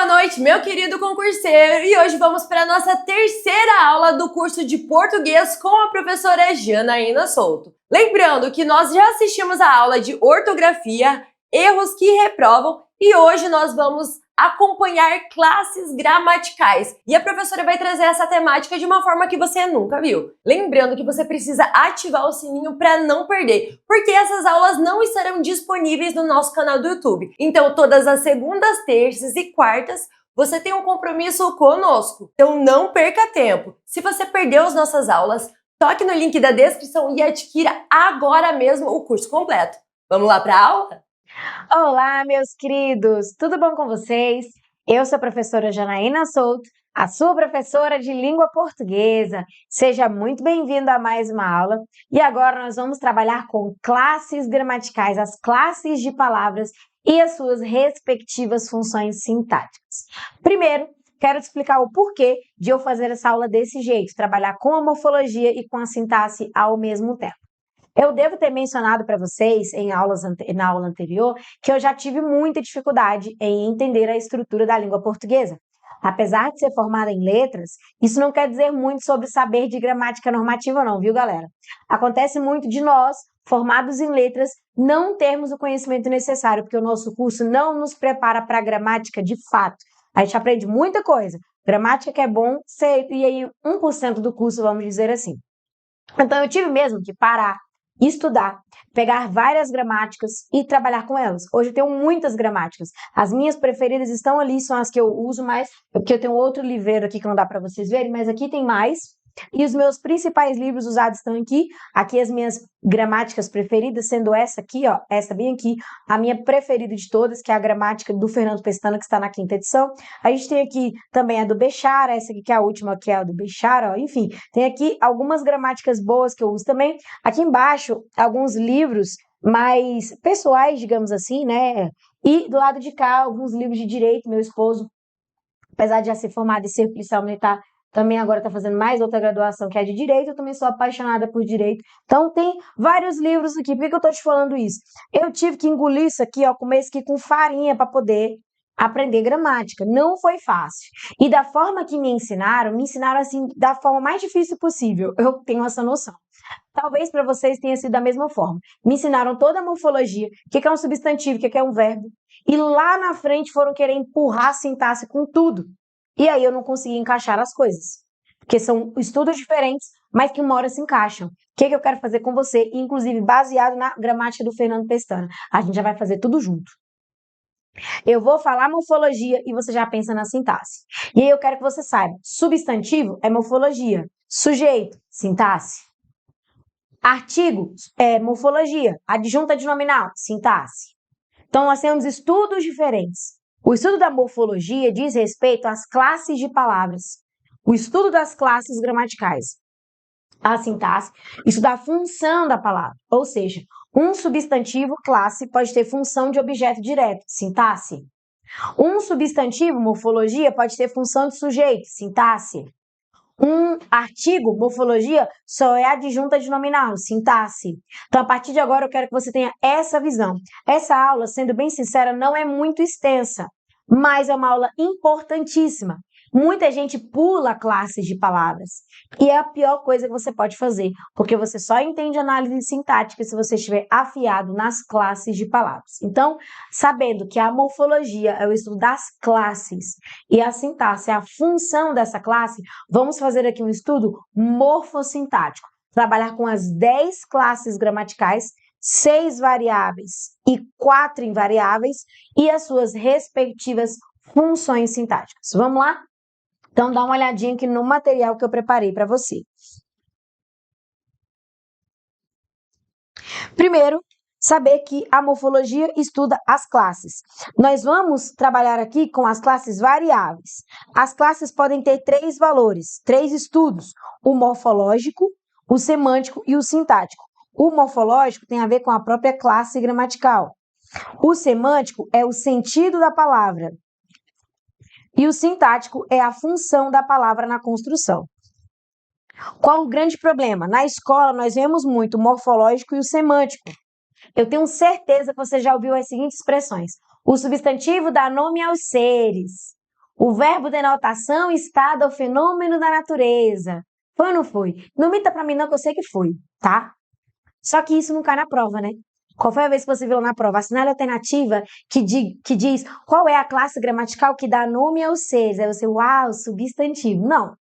Boa noite, meu querido concurseiro! E hoje vamos para a nossa terceira aula do curso de português com a professora Janaína Souto. Lembrando que nós já assistimos a aula de ortografia, erros que reprovam, e hoje nós vamos acompanhar classes gramaticais. E a professora vai trazer essa temática de uma forma que você nunca viu. Lembrando que você precisa ativar o sininho para não perder, porque essas aulas não estarão disponíveis no nosso canal do YouTube. Então, todas as segundas, terças e quartas, você tem um compromisso conosco. Então, não perca tempo. Se você perdeu as nossas aulas, toque no link da descrição e adquira agora mesmo o curso completo. Vamos lá para a aula? Olá, meus queridos! Tudo bom com vocês? Eu sou a professora Janaína Souto, a sua professora de língua portuguesa. Seja muito bem-vindo a mais uma aula. E agora nós vamos trabalhar com classes gramaticais, as classes de palavras e as suas respectivas funções sintáticas. Primeiro, quero te explicar o porquê de eu fazer essa aula desse jeito, trabalhar com a morfologia e com a sintaxe ao mesmo tempo. Eu devo ter mencionado para vocês na aula anterior que eu já tive muita dificuldade em entender a estrutura da língua portuguesa. Apesar de ser formada em letras, isso não quer dizer muito sobre saber de gramática normativa não, viu, galera? Acontece muito de nós, formados em letras, não termos o conhecimento necessário, porque o nosso curso não nos prepara para a gramática de fato. A gente aprende muita coisa. Gramática que é bom, e aí 1% do curso, vamos dizer assim. Então eu tive mesmo que parar, estudar, pegar várias gramáticas e trabalhar com elas. Hoje eu tenho muitas gramáticas. As minhas preferidas estão ali, são as que eu uso mais, porque eu tenho outro livreiro aqui que não dá para vocês verem, mas aqui tem mais. E os meus principais livros usados estão aqui. Aqui as minhas gramáticas preferidas, sendo essa aqui, ó, essa bem aqui, a minha preferida de todas, que é a gramática do Fernando Pestana, que está na 5ª edição. A gente tem aqui também a do Bechara, essa aqui que é a última, que é a do Bechara, ó. Enfim, tem aqui algumas gramáticas boas que eu uso também. Aqui embaixo, alguns livros mais pessoais, digamos assim, né? E do lado de cá, alguns livros de direito. Meu esposo, apesar de já ser formado em ser policial militar, também agora está fazendo mais outra graduação que é de Direito, eu também sou apaixonada por Direito. Então tem vários livros aqui. Por que eu estou te falando isso? Eu tive que engolir isso aqui, ó, comer isso aqui com farinha para poder aprender gramática. Não foi fácil. E da forma que me ensinaram assim, da forma mais difícil possível. Eu tenho essa noção. Talvez para vocês tenha sido da mesma forma. Me ensinaram toda a morfologia, o que é um substantivo, o que é um verbo. E lá na frente foram querer empurrar a sintaxe com tudo. E aí eu não consegui encaixar as coisas. Porque são estudos diferentes, mas que uma hora se encaixam. O que eu quero fazer com você, inclusive baseado na gramática do Fernando Pestana. A gente já vai fazer tudo junto. Eu vou falar morfologia e você já pensa na sintaxe. E aí eu quero que você saiba, substantivo é morfologia, sujeito, sintaxe. Artigo é morfologia, adjunta adnominal, sintaxe. Então nós temos estudos diferentes. O estudo da morfologia diz respeito às classes de palavras. O estudo das classes gramaticais. A sintaxe estuda a função da palavra. Ou seja, um substantivo classe pode ter função de objeto direto, sintaxe. Um substantivo, morfologia, pode ter função de sujeito, sintaxe. Um artigo, morfologia, só é adjunta adnominal, sintaxe. Então, a partir de agora, eu quero que você tenha essa visão. Essa aula, sendo bem sincera, não é muito extensa, mas é uma aula importantíssima. Muita gente pula classes de palavras. E é a pior coisa que você pode fazer, porque você só entende análise sintática se você estiver afiado nas classes de palavras. Então, sabendo que a morfologia é o estudo das classes e a sintaxe é a função dessa classe, vamos fazer aqui um estudo morfossintático. Trabalhar com as 10 classes gramaticais, 6 variáveis e 4 invariáveis e as suas respectivas funções sintáticas. Vamos lá? Então, dá uma olhadinha aqui no material que eu preparei para você. Primeiro, saber que a morfologia estuda as classes. Nós vamos trabalhar aqui com as classes variáveis. As classes podem ter 3 valores, 3 estudos: o morfológico, o semântico e o sintático. O morfológico tem a ver com a própria classe gramatical. O semântico é o sentido da palavra. E o sintático é a função da palavra na construção. Qual o grande problema? Na escola, nós vemos muito o morfológico e o semântico. Eu tenho certeza que você já ouviu as seguintes expressões. O substantivo dá nome aos seres. O verbo denota ação, estado ou fenômeno da natureza. Foi ou não foi? Não minta pra mim não que eu sei que foi, tá? Só que isso não cai na prova, né? Qual foi a vez que você viu na prova? Assinale a alternativa que diz qual é a classe gramatical que dá nome aos seres. Aí você, uau, substantivo. Não.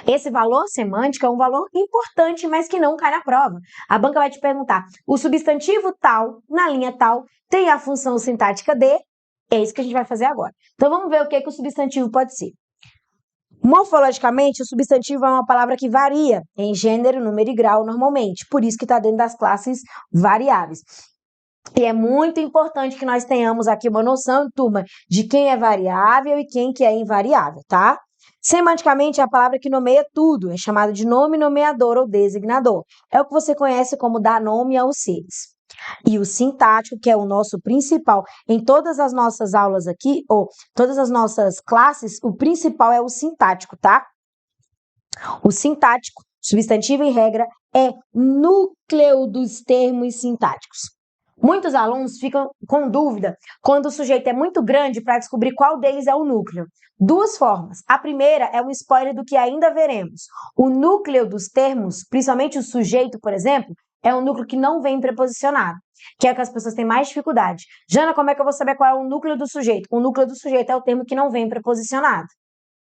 Esse valor semântico é um valor importante, mas que não cai na prova. A banca vai te perguntar, o substantivo tal, na linha tal, tem a função sintática de... É isso que a gente vai fazer agora. Então, vamos ver o que o substantivo pode ser. Morfologicamente, o substantivo é uma palavra que varia em gênero, número e grau normalmente. Por isso que está dentro das classes variáveis. E é muito importante que nós tenhamos aqui uma noção, turma, de quem é variável e quem que é invariável, tá? Semanticamente, é a palavra que nomeia tudo, é chamada de nome, nomeador ou designador. É o que você conhece como dar nome aos seres. E o sintático, que é o nosso principal, em todas as nossas aulas aqui, ou todas as nossas classes, o principal é o sintático, tá? O sintático, substantivo em regra, é núcleo dos termos sintáticos. Muitos alunos ficam com dúvida quando o sujeito é muito grande para descobrir qual deles é o núcleo. Duas formas. A primeira é um spoiler do que ainda veremos. O núcleo dos termos, principalmente o sujeito, por exemplo, é um núcleo que não vem preposicionado, que é o que as pessoas têm mais dificuldade. Jana, como é que eu vou saber qual é o núcleo do sujeito? O núcleo do sujeito é o termo que não vem preposicionado.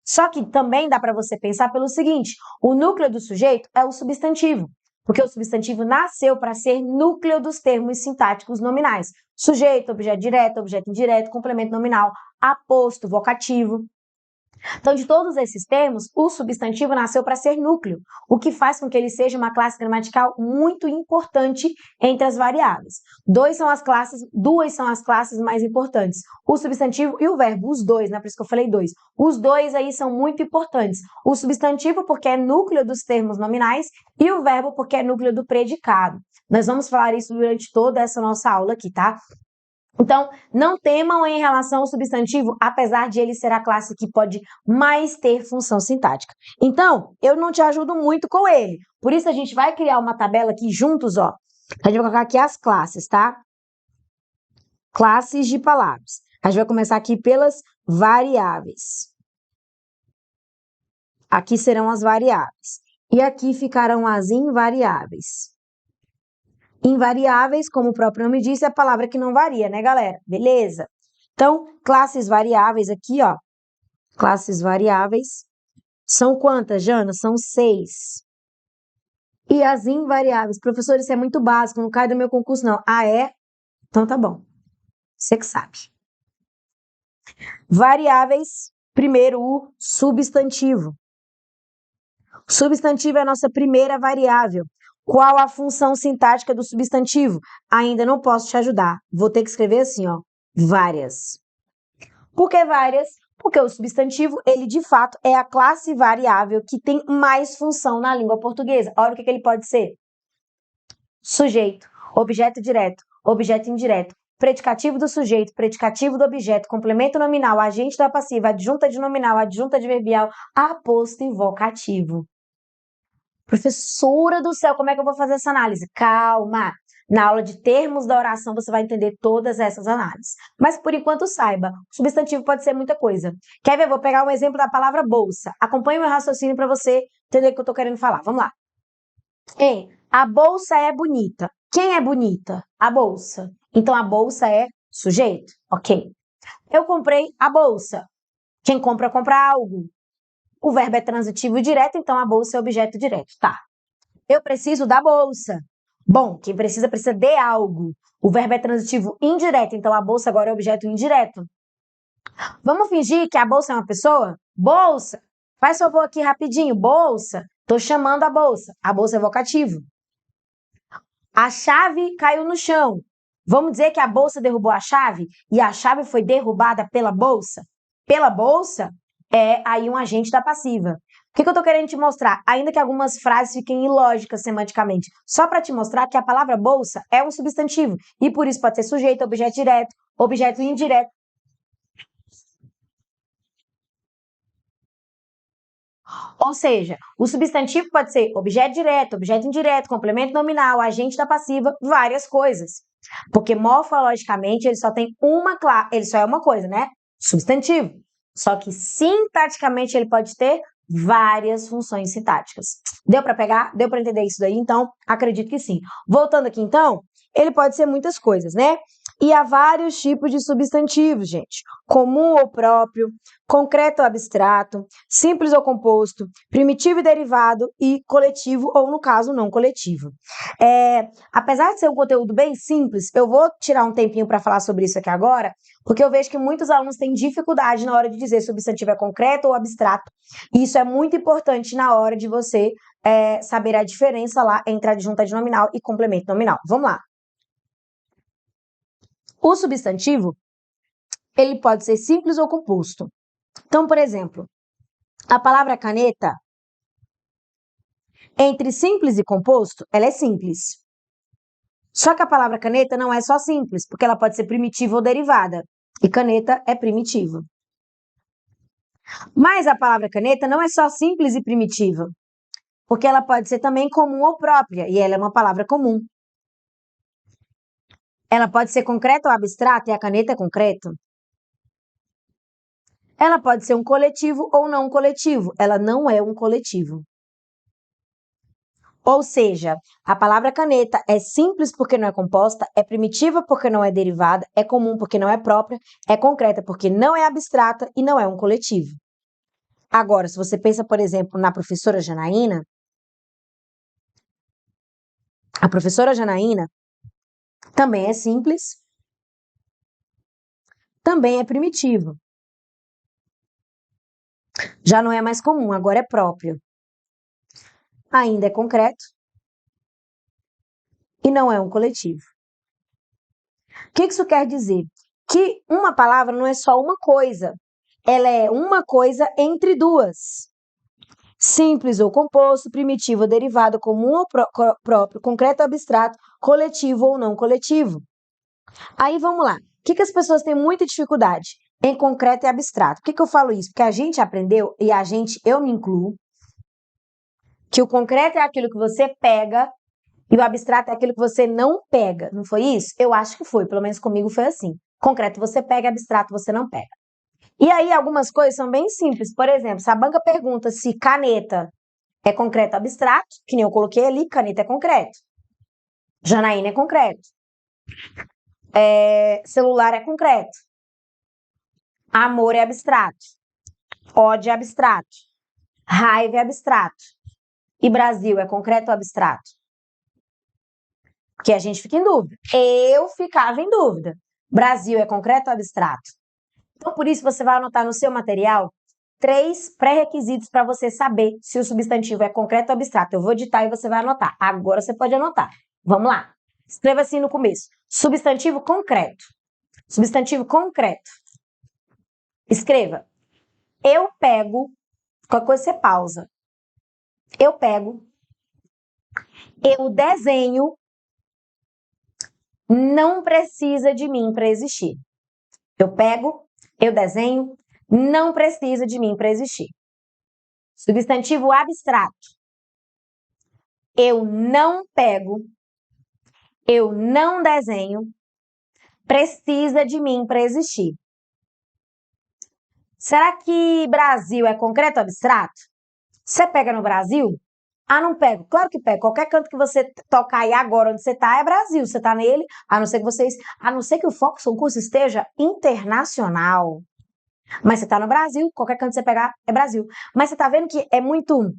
Só que também dá para você pensar pelo seguinte, o núcleo do sujeito é o substantivo, porque o substantivo nasceu para ser núcleo dos termos sintáticos nominais. Sujeito, objeto direto, objeto indireto, complemento nominal, aposto, vocativo. Então, de todos esses termos, o substantivo nasceu para ser núcleo, o que faz com que ele seja uma classe gramatical muito importante entre as variáveis. Duas são as classes mais importantes, o substantivo e o verbo, os dois, né? Por isso que eu falei dois. Os dois aí são muito importantes. O substantivo porque é núcleo dos termos nominais e o verbo porque é núcleo do predicado. Nós vamos falar isso durante toda essa nossa aula aqui, tá? Então, não temam em relação ao substantivo, apesar de ele ser a classe que pode mais ter função sintática. Então, eu não te ajudo muito com ele. Por isso, a gente vai criar uma tabela aqui juntos, ó. A gente vai colocar aqui as classes, tá? Classes de palavras. A gente vai começar aqui pelas variáveis. Aqui serão as variáveis. E aqui ficarão as invariáveis. Invariáveis, como o próprio nome diz, é a palavra que não varia, né, galera? Beleza? Então, classes variáveis aqui, ó. Classes variáveis. São quantas, Jana? São 6. E as invariáveis? Professor, isso é muito básico, não cai do meu concurso, não. Ah, é? Então tá bom. Você que sabe. Variáveis, primeiro o substantivo. O substantivo é a nossa primeira variável. Qual a função sintática do substantivo? Ainda não posso te ajudar. Vou ter que escrever assim, ó, várias. Por que várias? Porque o substantivo, ele de fato é a classe variável que tem mais função na língua portuguesa. Olha o que ele pode ser. Sujeito, objeto direto, objeto indireto, predicativo do sujeito, predicativo do objeto, complemento nominal, agente da passiva, adjunta de nominal, adjunta adverbial, aposto e vocativo. Professora do céu, como é que eu vou fazer essa análise? Calma! Na aula de termos da oração você vai entender todas essas análises. Mas por enquanto saiba, o substantivo pode ser muita coisa. Quer ver? Vou pegar um exemplo da palavra bolsa. Acompanhe o meu raciocínio para você entender o que eu estou querendo falar. Vamos lá. A bolsa é bonita. Quem é bonita? A bolsa. Então a bolsa é sujeito. Ok. Eu comprei a bolsa. Quem compra, compra algo. O verbo é transitivo direto, então a bolsa é objeto direto. Tá. Eu preciso da bolsa. Bom, quem precisa de algo. O verbo é transitivo indireto, então a bolsa agora é objeto indireto. Vamos fingir que a bolsa é uma pessoa? Bolsa. Faz favor aqui rapidinho. Bolsa. Tô chamando a bolsa. A bolsa é vocativo. A chave caiu no chão. Vamos dizer que a bolsa derrubou a chave e a chave foi derrubada pela bolsa? Pela bolsa? É aí um agente da passiva. O que eu estou querendo te mostrar? Ainda que algumas frases fiquem ilógicas semanticamente, só para te mostrar que a palavra bolsa é um substantivo e por isso pode ser sujeito, objeto direto, objeto indireto. Ou seja, o substantivo pode ser objeto direto, objeto indireto, complemento nominal, agente da passiva, várias coisas. Porque morfologicamente ele só tem ele só é uma coisa, né? Substantivo. Só que sintaticamente ele pode ter várias funções sintáticas. Deu para pegar? Deu para entender isso daí? Então, acredito que sim. Voltando aqui, então, ele pode ser muitas coisas, né? E há vários tipos de substantivos, gente. Comum ou próprio, concreto ou abstrato, simples ou composto, primitivo e derivado e coletivo ou, no caso, não coletivo. Apesar de ser um conteúdo bem simples, eu vou tirar um tempinho para falar sobre isso aqui agora, porque eu vejo que muitos alunos têm dificuldade na hora de dizer se o substantivo é concreto ou abstrato. E isso é muito importante na hora de você saber a diferença lá entre adjunta nominal e complemento nominal. Vamos lá. O substantivo, ele pode ser simples ou composto. Então, por exemplo, a palavra caneta, entre simples e composto, ela é simples. Só que a palavra caneta não é só simples, porque ela pode ser primitiva ou derivada. E caneta é primitiva. Mas a palavra caneta não é só simples e primitiva, porque ela pode ser também comum ou própria, e ela é uma palavra comum. Ela pode ser concreta ou abstrata, e a caneta é concreta. Ela pode ser um coletivo ou não um coletivo, ela não é um coletivo. Ou seja, a palavra caneta é simples porque não é composta, é primitiva porque não é derivada, é comum porque não é própria, é concreta porque não é abstrata e não é um coletivo. Agora, se você pensa, por exemplo, na professora Janaína, a professora Janaína também é simples, também é primitivo. Já não é mais comum, agora é próprio. Ainda é concreto e não é um coletivo. O que isso quer dizer? Que uma palavra não é só uma coisa, ela é uma coisa entre duas. Simples ou composto, primitivo ou derivado, comum ou próprio, concreto ou abstrato, coletivo ou não coletivo. Aí vamos lá. O que as pessoas têm muita dificuldade? Em concreto e abstrato. Por que eu falo isso? Porque a gente aprendeu, e eu me incluo, que o concreto é aquilo que você pega e o abstrato é aquilo que você não pega. Não foi isso? Eu acho que foi, pelo menos comigo foi assim. Concreto você pega, abstrato você não pega. E aí algumas coisas são bem simples. Por exemplo, se a banca pergunta se caneta é concreto ou abstrato, que nem eu coloquei ali, caneta é concreto. Janaína é concreto. Celular é concreto. Amor é abstrato. Ódio é abstrato. Raiva é abstrato. E Brasil é concreto ou abstrato? Porque a gente fica em dúvida. Eu ficava em dúvida. Brasil é concreto ou abstrato? Então, por isso, você vai anotar no seu material 3 pré-requisitos para você saber se o substantivo é concreto ou abstrato. Eu vou ditar e você vai anotar. Agora você pode anotar. Vamos lá. Escreva assim no começo. Substantivo concreto. Substantivo concreto. Escreva. Eu pego. Qualquer coisa você pausa. Eu pego. Eu desenho. Não precisa de mim para existir. Eu pego. Eu desenho. Não precisa de mim para existir. Substantivo abstrato. Eu não pego. Eu não desenho. Precisa de mim para existir. Será que Brasil é concreto ou abstrato? Você pega no Brasil? Ah, não pego. Claro que pego. Qualquer canto que você tocar aí agora onde você tá é Brasil. Você tá nele, a não ser que o foco do curso esteja internacional. Mas você tá no Brasil, qualquer canto que você pegar é Brasil. Mas você tá vendo que é muito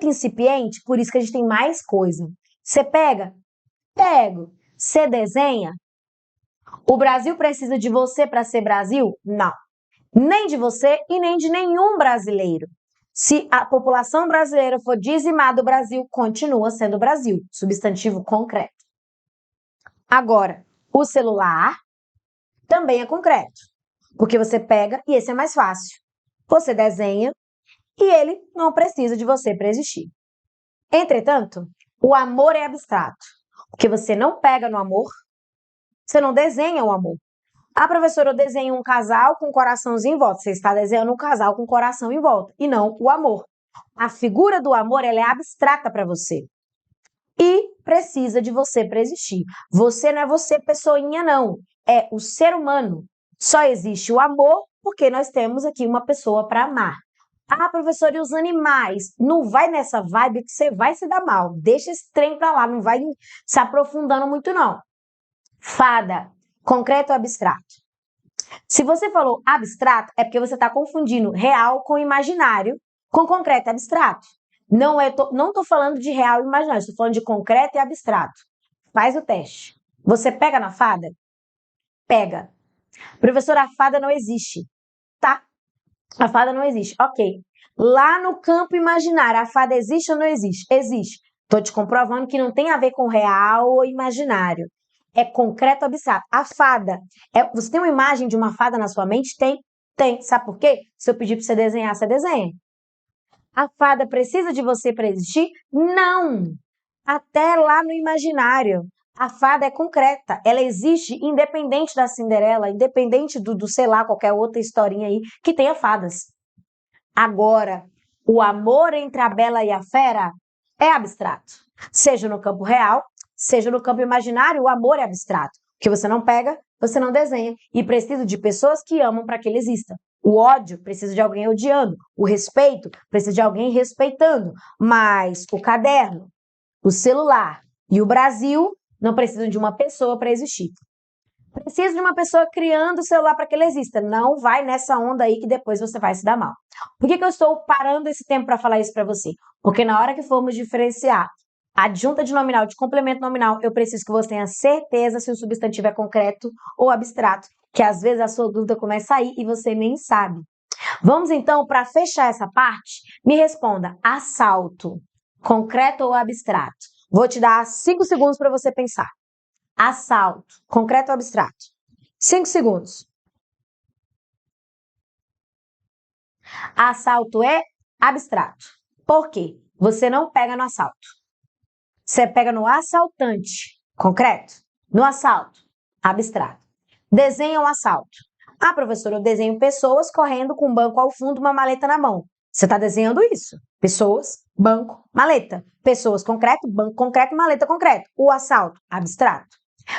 incipiente, por isso que a gente tem mais coisa. Você pega? Pego. Você desenha? O Brasil precisa de você para ser Brasil? Não. Nem de você e nem de nenhum brasileiro. Se a população brasileira for dizimada, o Brasil continua sendo Brasil. Substantivo concreto. Agora, o celular também é concreto. Porque você pega e esse é mais fácil. Você desenha e ele não precisa de você para existir. Entretanto, o amor é abstrato. Porque você não pega no amor, você não desenha o amor. A professora desenha um casal com um coraçãozinho em volta. Você está desenhando um casal com um coração em volta e não o amor. A figura do amor ela é abstrata para você e precisa de você para existir. Você não é você, pessoinha, não. É o ser humano. Só existe o amor porque nós temos aqui uma pessoa para amar. Ah, professora, e os animais? Não vai nessa vibe que você vai se dar mal. Deixa esse trem para lá, não vai se aprofundando muito, não. Fada, concreto ou abstrato? Se você falou abstrato, é porque você está confundindo real com imaginário, com concreto e abstrato. Não estou falando de real e imaginário, estou falando de concreto e abstrato. Faz o teste. Você pega na fada? Pega. Professora, a fada não existe. Tá. A fada não existe. Ok. Lá no campo imaginário, a fada existe ou não existe? Existe. Estou te comprovando que não tem a ver com real ou imaginário. É concreto ou abstrato. A fada. Você tem uma imagem de uma fada na sua mente? Tem. Tem. Sabe por quê? Se eu pedir para você desenhar, você desenha. A fada precisa de você para existir? Não! Até lá no imaginário. A fada é concreta, ela existe independente da Cinderela, independente do sei lá, qualquer outra historinha aí que tenha fadas. Agora, o amor entre a bela e a fera é abstrato. Seja no campo real, seja no campo imaginário, o amor é abstrato. O que você não pega, você não desenha. E precisa de pessoas que amam para que ele exista. O ódio precisa de alguém odiando. O respeito precisa de alguém respeitando. Mas o caderno, o celular e o Brasil não precisam de uma pessoa para existir. Precisa de uma pessoa criando o celular para que ele exista. Não vai nessa onda aí que depois você vai se dar mal. Por que eu estou parando esse tempo para falar isso para você? Porque na hora que formos diferenciar adjunta de nominal de complemento nominal, eu preciso que você tenha certeza se o substantivo é concreto ou abstrato, que às vezes a sua dúvida começa a ir e você nem sabe. Vamos então, para fechar essa parte, me responda: assalto, concreto ou abstrato? Vou te dar 5 segundos para você pensar. Assalto, concreto ou abstrato? 5 segundos. Assalto é abstrato. Por quê? Você não pega no assalto. Você pega no assaltante, concreto. No assalto, abstrato. Desenha um assalto. Ah, professora, eu desenho pessoas correndo com um banco ao fundo, uma maleta na mão. Você está desenhando isso. Pessoas, banco, maleta. Pessoas, concreto, banco, concreto, maleta, concreto. O assalto, abstrato.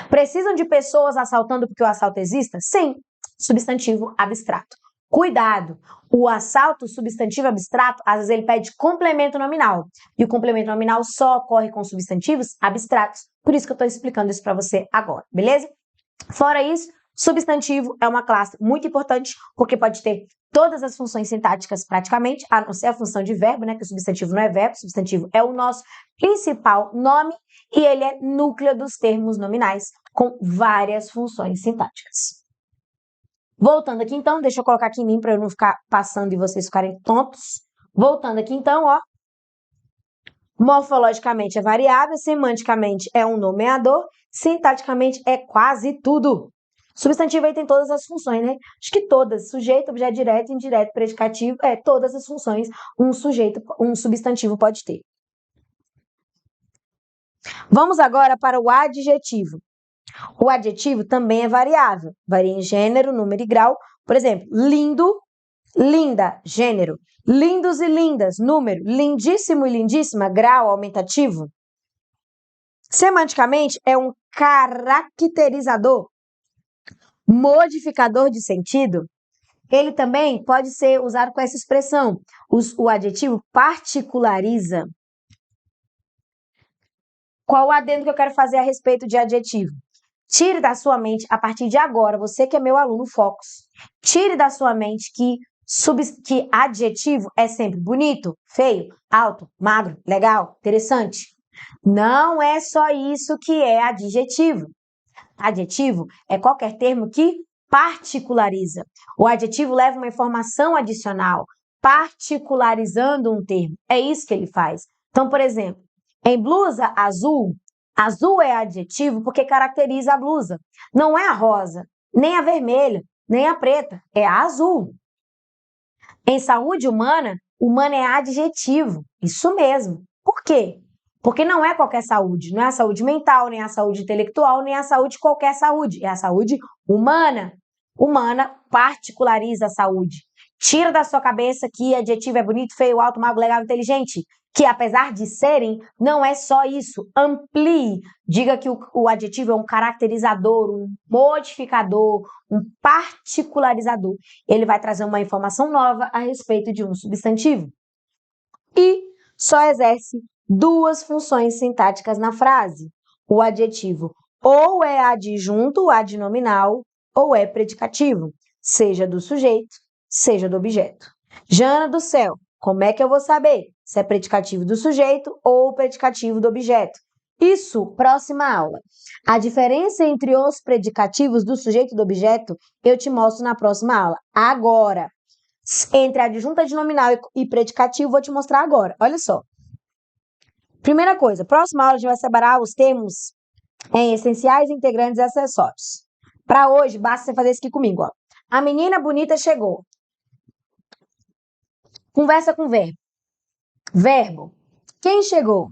Precisam de pessoas assaltando porque o assalto exista? Sim. Substantivo abstrato. Cuidado! O assalto substantivo abstrato, às vezes ele pede complemento nominal. E o complemento nominal só ocorre com substantivos abstratos. Por isso que eu estou explicando isso para você agora, beleza? Fora isso, substantivo é uma classe muito importante, porque pode ter todas as funções sintáticas praticamente, a não ser a função de verbo, né? Que o substantivo não é verbo, o substantivo é o nosso principal nome e ele é núcleo dos termos nominais, com várias funções sintáticas. Voltando aqui então, deixa eu colocar aqui em mim para eu não ficar passando e vocês ficarem tontos. Voltando aqui então, ó. Morfologicamente é variável, semanticamente é um nomeador, sintaticamente é quase tudo. Substantivo aí tem todas as funções, né? Acho que todas, sujeito, objeto direto, indireto, predicativo, todas as funções um substantivo pode ter. Vamos agora para o adjetivo. O adjetivo também é variável, varia em gênero, número e grau. Por exemplo, lindo, linda, gênero. Lindos e lindas, número. Lindíssimo e lindíssima, grau aumentativo. Semanticamente, é um caracterizador, modificador de sentido. Ele também pode ser usado com essa expressão. O adjetivo particulariza. Qual o adendo que eu quero fazer a respeito de adjetivo? Tire da sua mente, a partir de agora, você que é meu aluno Focus, tire da sua mente que adjetivo é sempre bonito, feio, alto, magro, legal, interessante. Não é só isso que é adjetivo. Adjetivo é qualquer termo que particulariza. O adjetivo leva uma informação adicional, particularizando um termo. É isso que ele faz. Então, por exemplo, em blusa azul, azul é adjetivo porque caracteriza a blusa. Não é a rosa, nem a vermelha, nem a preta, é a azul. Em saúde humana, humana é adjetivo. Isso mesmo. Por quê? Porque não é qualquer saúde. Não é a saúde mental, nem a saúde intelectual, nem a saúde qualquer saúde. É a saúde humana. Humana particulariza a saúde. Tira da sua cabeça que adjetivo é bonito, feio, alto, magro, legal, inteligente. que apesar de serem, não é só isso. Amplie. Diga que o adjetivo é um caracterizador, um modificador, um particularizador. Ele vai trazer uma informação nova a respeito de um substantivo. E só exerce duas funções sintáticas na frase. O adjetivo ou é adjunto, adnominal, ou é predicativo, seja do sujeito, seja do objeto. Jana do céu, como é que eu vou saber se é predicativo do sujeito ou predicativo do objeto? Isso, próxima aula. A diferença entre os predicativos do sujeito e do objeto eu te mostro na próxima aula. Agora, entre adjunto, adnominal e predicativo, vou te mostrar agora. Olha só. Primeira coisa, próxima aula a gente vai separar os termos em essenciais, integrantes e acessórios. Para hoje, basta você fazer isso aqui comigo, ó. A menina bonita chegou. Conversa com verbo. Verbo. Quem chegou?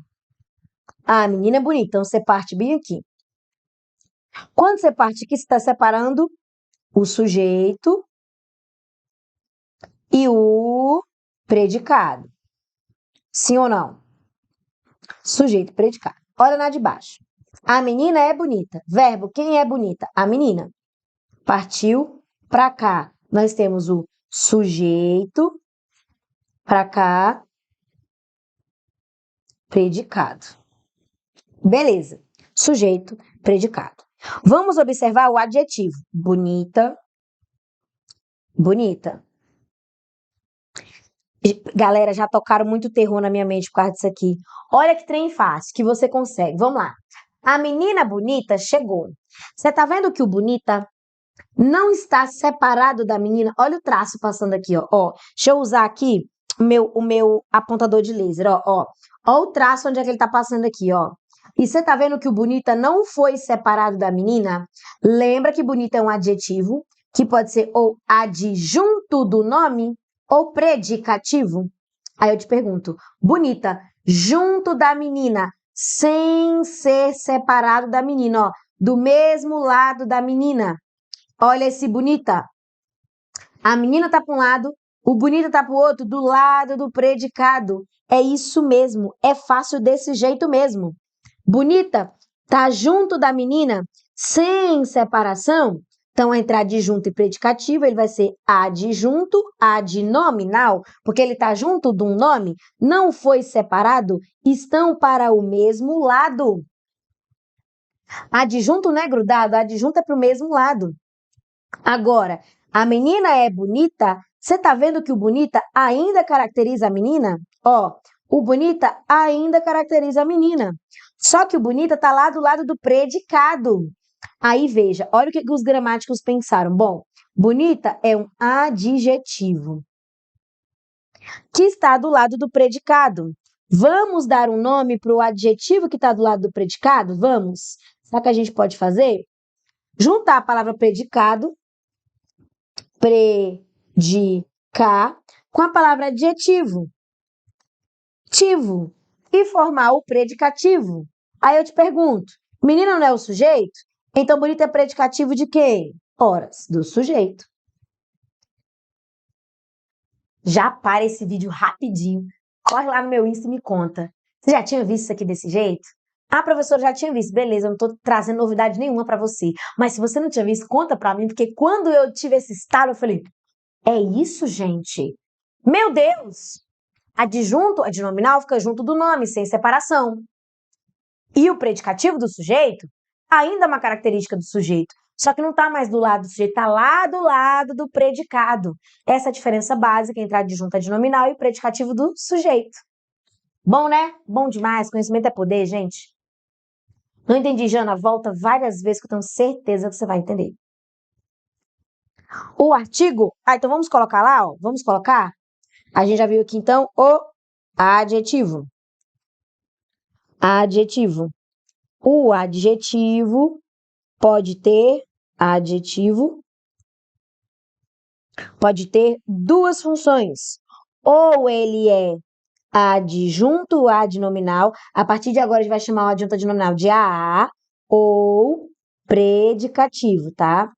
A menina bonita. Então, você parte bem aqui. Quando você parte aqui, você está separando o sujeito e o predicado. Sim ou não? Sujeito e predicado. Olha na de baixo. A menina é bonita. Verbo, quem é bonita? A menina. Partiu para cá. Nós temos o sujeito, para cá, predicado. Beleza. Sujeito, predicado. Vamos observar o adjetivo. Bonita. Bonita. Galera, já tocaram muito terror na minha mente por causa disso aqui. Olha que trem fácil, que você consegue. Vamos lá. A menina bonita chegou. Você tá vendo que o bonita não está separado da menina? Olha o traço passando aqui, ó. Deixa eu usar aqui o meu apontador de laser, ó. Ó o traço onde é que ele tá passando aqui, ó. E você tá vendo que o bonita não foi separado da menina? Lembra que bonita é um adjetivo que pode ser ou adjunto do nome ou predicativo? Aí eu te pergunto, bonita junto da menina, sem ser separado da menina, ó, do mesmo lado da menina. Olha esse bonita. A menina tá para um lado, o bonita tá para o outro, do lado do predicado. É isso mesmo, é fácil desse jeito mesmo. Bonita tá junto da menina, sem separação. Então, entre adjunto e predicativo, ele vai ser adjunto, adnominal, porque ele está junto de um nome, não foi separado, estão para o mesmo lado. Adjunto não é grudado, adjunto é para o mesmo lado. Agora, a menina é bonita, você está vendo que o bonita ainda caracteriza a menina? Ó, o bonita ainda caracteriza a menina. Só que o bonita está lá do lado do predicado. Aí veja, olha o que os gramáticos pensaram. Bom, bonita é um adjetivo que está do lado do predicado. Vamos dar um nome para o adjetivo que está do lado do predicado? Vamos. Sabe o que a gente pode fazer? Juntar a palavra predicado, predicar, com a palavra adjetivo, tivo, e formar o predicativo. Aí eu te pergunto, menina não é o sujeito? Então, bonita é predicativo de quê? Ora, do sujeito. Já para esse vídeo rapidinho. Corre lá no meu Insta e me conta. Você já tinha visto isso aqui desse jeito? Ah, professora, já tinha visto. Beleza, eu não tô trazendo novidade nenhuma para você. Mas se você não tinha visto, conta para mim, porque quando eu tive esse estalo, eu falei, é isso, gente? Meu Deus! Adjunto, adnominal, fica junto do nome, sem separação. E o predicativo do sujeito ainda é uma característica do sujeito, só que não está mais do lado do sujeito, está lá do lado do predicado. Essa é a diferença básica entre adjunto adnominal e o predicativo do sujeito. Bom, né? Bom demais, conhecimento é poder, gente. Não entendi, Jana? Volta várias vezes que eu tenho certeza que você vai entender. O artigo, então vamos colocar lá, ó. Vamos colocar? A gente já viu aqui, então, o adjetivo. Adjetivo. O adjetivo pode ter duas funções. Ou ele é adjunto adnominal, a partir de agora a gente vai chamar o adjunto adnominal de AA, ou predicativo, tá?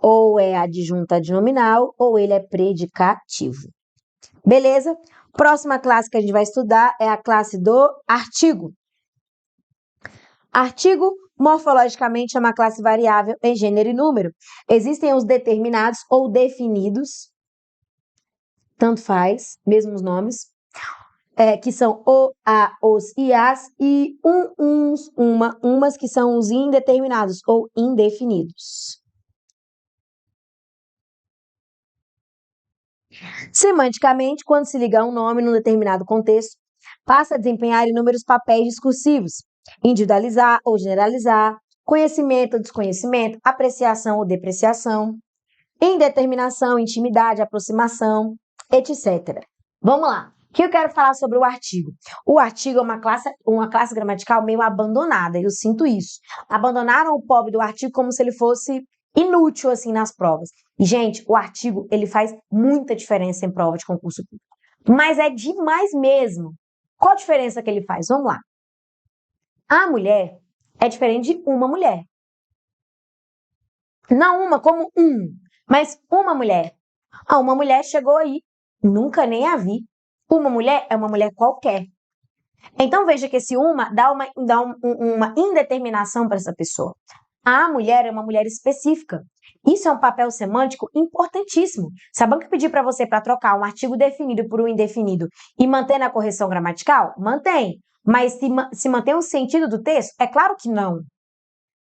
Ou é adjunto adnominal, ou ele é predicativo. Beleza? Próxima classe que a gente vai estudar é a classe do artigo. Artigo, morfologicamente, é uma classe variável em gênero e número. Existem os determinados ou definidos, tanto faz, mesmos nomes, que são o, a, os e as, e uns, umas, que são os indeterminados ou indefinidos. Semanticamente, quando se liga a um nome num determinado contexto, passa a desempenhar inúmeros papéis discursivos: individualizar ou generalizar, conhecimento ou desconhecimento, apreciação ou depreciação, indeterminação, intimidade, aproximação, etc. Vamos lá. O que eu quero falar sobre o artigo? O artigo é uma classe gramatical meio abandonada, eu sinto isso. Abandonaram o pobre do artigo como se ele fosse inútil, assim, nas provas. E, gente, o artigo, ele faz muita diferença em prova de concurso público. Mas é demais mesmo. Qual a diferença que ele faz? Vamos lá. A mulher é diferente de uma mulher. Não uma como mas uma mulher. Uma mulher chegou aí, nunca nem a vi. Uma mulher é uma mulher qualquer. Então veja que esse uma dá uma indeterminação para essa pessoa. A mulher é uma mulher específica. Isso é um papel semântico importantíssimo. Se a banca pedir para você para trocar um artigo definido por um indefinido e manter na correção gramatical, mantém. Mas se mantém o sentido do texto? É claro que não.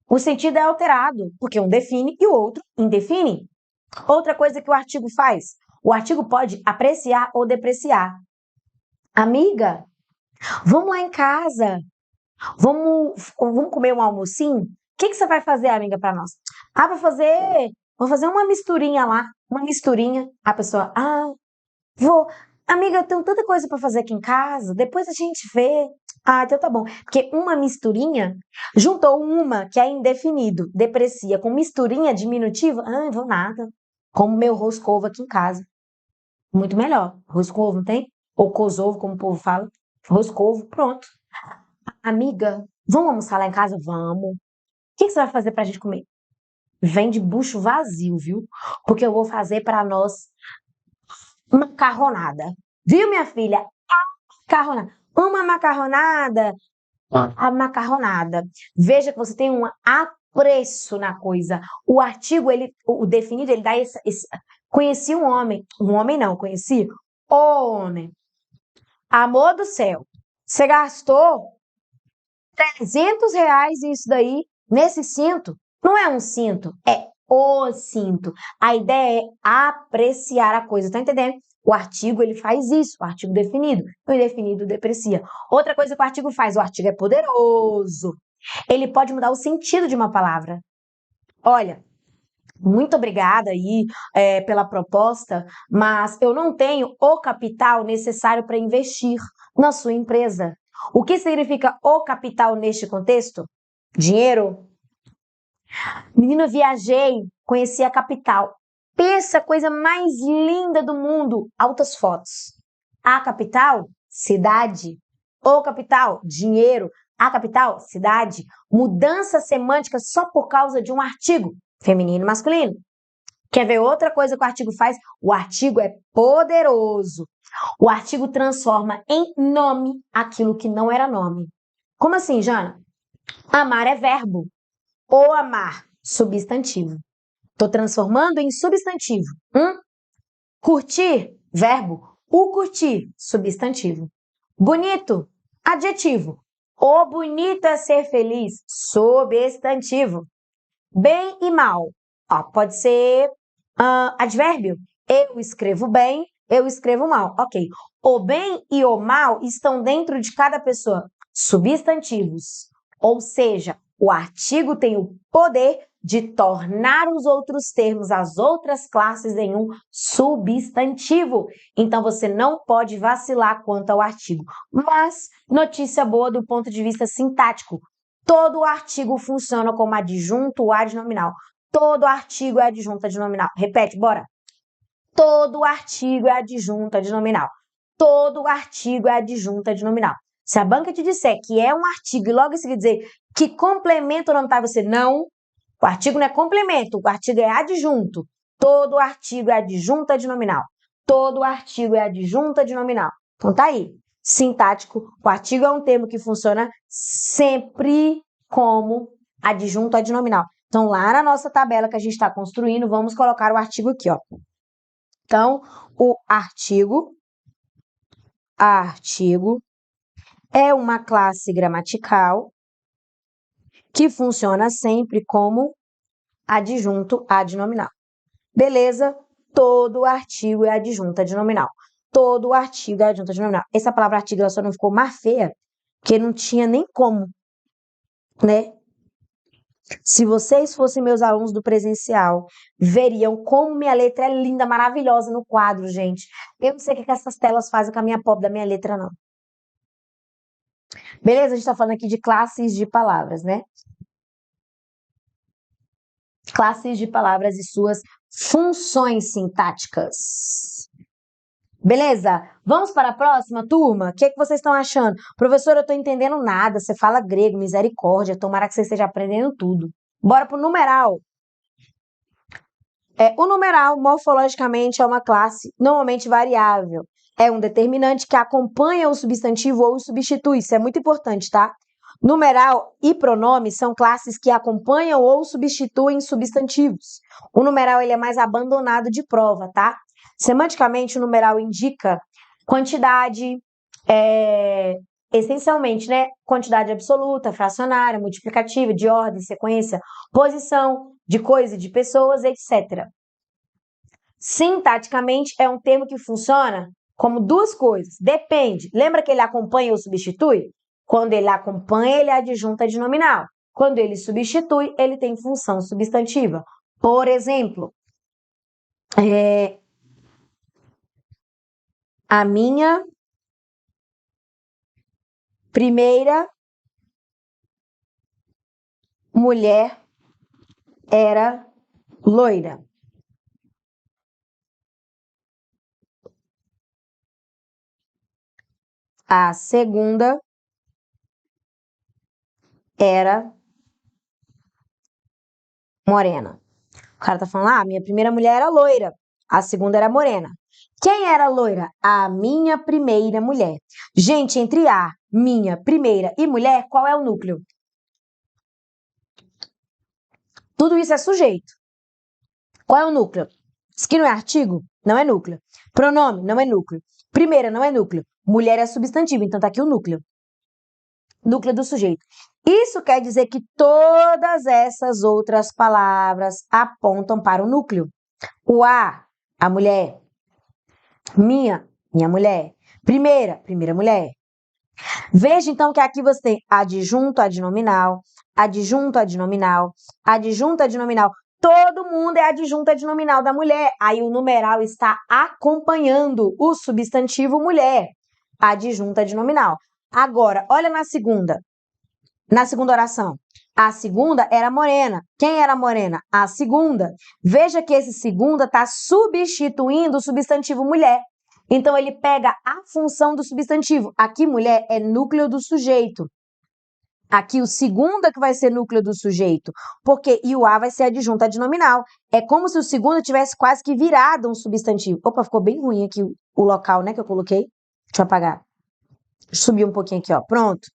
O sentido é alterado, porque um define e o outro indefine. Outra coisa que o artigo faz, o artigo pode apreciar ou depreciar. Amiga, vamos lá em casa, vamos comer um almocinho? O que você vai fazer, amiga, para nós? Vou fazer uma misturinha lá, uma misturinha. A pessoa, vou. Amiga, eu tenho tanta coisa para fazer aqui em casa, depois a gente vê. Então tá bom. Porque uma misturinha juntou uma que é indefinido, deprecia, com misturinha diminutiva. Vou nada. Como meu roscovo aqui em casa. Muito melhor. Roscovo, não tem? Ou cosovo, como o povo fala. Roscovo, pronto. Amiga, vamos almoçar lá em casa? Vamos. O que você vai fazer pra gente comer? Vem de bucho vazio, viu? Porque eu vou fazer para nós macarronada. Viu, minha filha? Macarronada. Uma macarronada. A macarronada. Veja que você tem um apreço na coisa. O artigo, o definido, ele dá esse. Conheci um homem não, conheci homem. Amor do céu, você gastou R$300 nisso daí, nesse cinto? Não é um cinto, é o cinto. A ideia é apreciar a coisa, tá entendendo? O artigo, ele faz isso, o artigo definido. O indefinido deprecia. Outra coisa que o artigo faz, o artigo é poderoso. Ele pode mudar o sentido de uma palavra. Olha, muito obrigada aí pela proposta, mas eu não tenho o capital necessário para investir na sua empresa. O que significa o capital neste contexto? Dinheiro. Menina, viajei, conheci a capital. Pensa a coisa mais linda do mundo, altas fotos. A capital, cidade. O capital, dinheiro. A capital, cidade. Mudança semântica só por causa de um artigo. Feminino e masculino. Quer ver outra coisa que o artigo faz? O artigo é poderoso. O artigo transforma em nome aquilo que não era nome. Como assim, Jana? Amar é verbo. O amar, substantivo. Estou transformando em substantivo. Curtir, verbo. O curtir, substantivo. Bonito, adjetivo. O bonito é ser feliz, substantivo. Bem e mal. Pode ser advérbio. Eu escrevo bem, eu escrevo mal. Ok. O bem e o mal estão dentro de cada pessoa. Substantivos. Ou seja, o artigo tem o poder de tornar os outros termos, as outras classes, em um substantivo. Então, você não pode vacilar quanto ao artigo. Mas, notícia boa do ponto de vista sintático. Todo artigo funciona como adjunto adnominal. Todo artigo é adjunto adnominal. Repete, bora. Todo artigo é adjunto adnominal. Todo artigo é adjunto adnominal. Se a banca te disser que é um artigo e logo em seguida dizer que complementa o nome, você não. O artigo não é complemento, o artigo é adjunto. Todo artigo é adjunto adnominal. Todo artigo é adjunto adnominal. Então tá aí. Sintático, o artigo é um termo que funciona sempre como adjunto adnominal. Então, lá na nossa tabela que a gente está construindo, vamos colocar o artigo aqui, ó. Então, o artigo é uma classe gramatical que funciona sempre como adjunto adnominal. Beleza? Todo artigo é adjunto adnominal. Todo artigo é adjunto adnominal. Essa palavra artigo ela só não ficou mais feia, porque não tinha nem como, né? Se vocês fossem meus alunos do presencial, veriam como minha letra é linda, maravilhosa no quadro, gente. Eu não sei o que essas telas fazem com a minha pobre da minha letra, não. Beleza? A gente tá falando aqui de classes de palavras, né? Classes de palavras e suas funções sintáticas. Beleza? Vamos para a próxima, turma? O que vocês estão achando? Professora, eu tô entendendo nada. Você fala grego, misericórdia. Tomara que você esteja aprendendo tudo. Bora pro numeral. O numeral, morfologicamente, é uma classe normalmente variável. É um determinante que acompanha o substantivo ou o substitui. Isso é muito importante, tá? Numeral e pronome são classes que acompanham ou substituem substantivos. O numeral ele é mais abandonado de prova, tá? Semanticamente, o numeral indica quantidade, essencialmente, né? Quantidade absoluta, fracionária, multiplicativa, de ordem, sequência, posição de coisa e de pessoas, etc. Sintaticamente, é um termo que funciona como duas coisas. Depende. Lembra que ele acompanha ou substitui? Quando ele acompanha, ele é adjunto adnominal. Quando ele substitui, ele tem função substantiva. Por exemplo, a minha primeira mulher era loira. A segunda era morena. O cara tá falando, minha primeira mulher era loira. A segunda era morena. Quem era loira? A minha primeira mulher. Gente, entre a minha primeira e mulher, qual é o núcleo? Tudo isso é sujeito. Qual é o núcleo? Isso aqui não é artigo? Não é núcleo. Pronome? Não é núcleo. Primeira não é núcleo. Mulher é substantivo, então tá aqui o núcleo. Núcleo do sujeito. Isso quer dizer que todas essas outras palavras apontam para o núcleo. O a mulher. Minha mulher. Primeira mulher. Veja, então, que aqui você tem adjunto adnominal, adjunto adnominal, adjunto adnominal. Todo mundo é adjunto adnominal da mulher. Aí o numeral está acompanhando o substantivo mulher. Adjunto adnominal. Agora, olha na segunda oração. A segunda era morena. Quem era morena? A segunda. Veja que esse segunda está substituindo o substantivo mulher. Então, ele pega a função do substantivo. Aqui, mulher é núcleo do sujeito. Aqui, o segunda que vai ser núcleo do sujeito. Porque e o a vai ser adjunto adnominal. É como se o segundo tivesse quase que virado um substantivo. Opa, ficou bem ruim aqui o local, né, que eu coloquei. Deixa eu apagar. Subir um pouquinho aqui, ó. Pronto.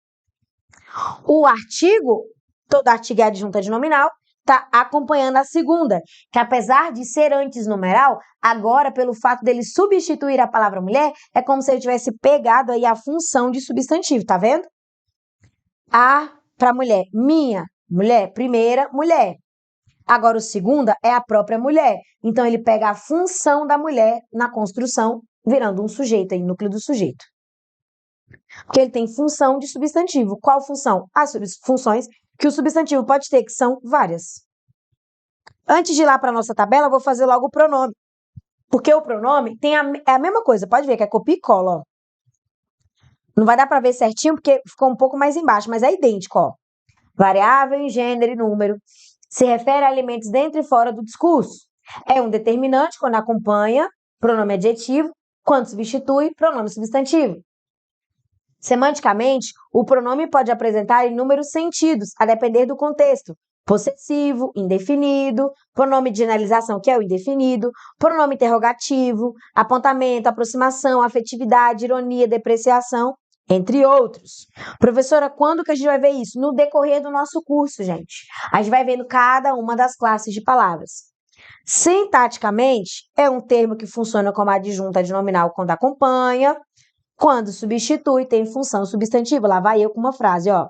O artigo, todo artigo é adjunto adnominal, está acompanhando a segunda, que apesar de ser antes numeral, agora, pelo fato dele substituir a palavra mulher, é como se ele tivesse pegado aí a função de substantivo, tá vendo? A para mulher, minha mulher, primeira mulher. Agora, o segunda é a própria mulher. Então, ele pega a função da mulher na construção, virando um sujeito aí, núcleo do sujeito. Porque ele tem função de substantivo. Qual função? As funções que o substantivo pode ter, que são várias. Antes de ir lá para a nossa tabela, eu vou fazer logo o pronome. Porque o pronome é a mesma coisa. Pode ver que é copia e cola, ó. Não vai dar para ver certinho, porque ficou um pouco mais embaixo, mas é idêntico, ó. Variável em gênero e número. Se refere a elementos dentro e fora do discurso. É um determinante quando acompanha, pronome adjetivo, quando substitui, pronome substantivo. Semanticamente, o pronome pode apresentar inúmeros sentidos, a depender do contexto. possessivo, indefinido, pronome de generalização, que é o indefinido, pronome interrogativo, apontamento, aproximação, afetividade, ironia, depreciação, entre outros. Professora, quando que a gente vai ver isso? No decorrer do nosso curso, gente. A gente vai vendo cada uma das classes de palavras. Sintaticamente, é um termo que funciona como adjunto adnominal quando acompanha, quando substitui, tem função substantiva. Lá vai eu com uma frase, ó.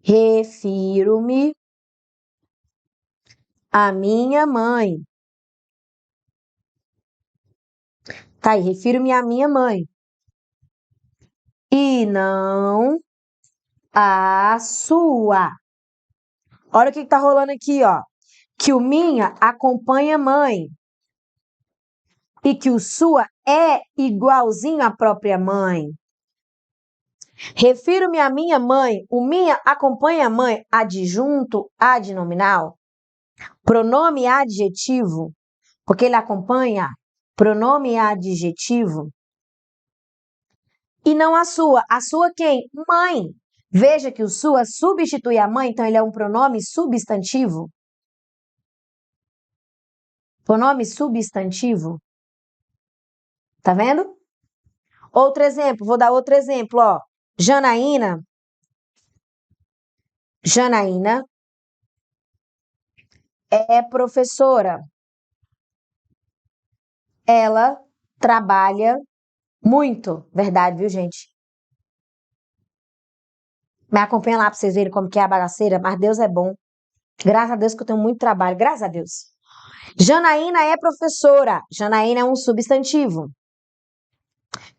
Refiro-me à minha mãe. Tá aí, refiro-me à minha mãe. E não à sua. Olha o que tá rolando aqui, ó. Que o minha acompanha a mãe. E que o sua é igualzinho à própria mãe. Refiro-me à minha mãe. O minha acompanha a mãe. Adjunto adnominal. Pronome adjetivo. Porque ele acompanha. Pronome adjetivo. E não a sua. A sua quem? Mãe. Veja que o sua substitui a mãe, então ele é um pronome substantivo. Pronome substantivo. Tá vendo? Outro exemplo, vou dar outro exemplo, ó. Janaína. Janaína é professora. Ela trabalha muito. Verdade, viu, gente? Me acompanha lá para vocês verem como que é a bagaceira, mas Deus é bom. Graças a Deus que eu tenho muito trabalho, graças a Deus. Janaína é professora. Janaína é um substantivo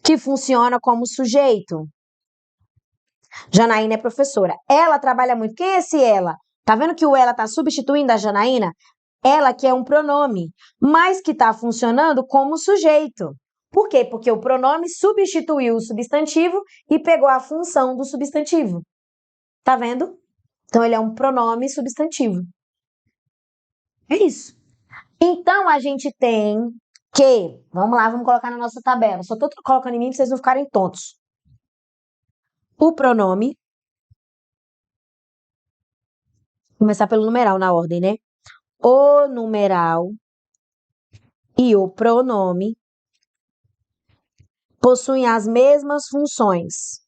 que funciona como sujeito. Janaína é professora. Ela trabalha muito. Quem é esse ela? Tá vendo que o ela tá substituindo a Janaína? Ela que é um pronome, mas que tá funcionando como sujeito. Por quê? Porque o pronome substituiu o substantivo e pegou a função do substantivo. Tá vendo? Então, ele é um pronome substantivo. É isso. Então, a gente tem que... Vamos lá, vamos colocar na nossa tabela. Só tô colocando em mim para vocês não ficarem tontos. O pronome... Vou começar pelo numeral na ordem, né? O numeral e o pronome possuem as mesmas funções.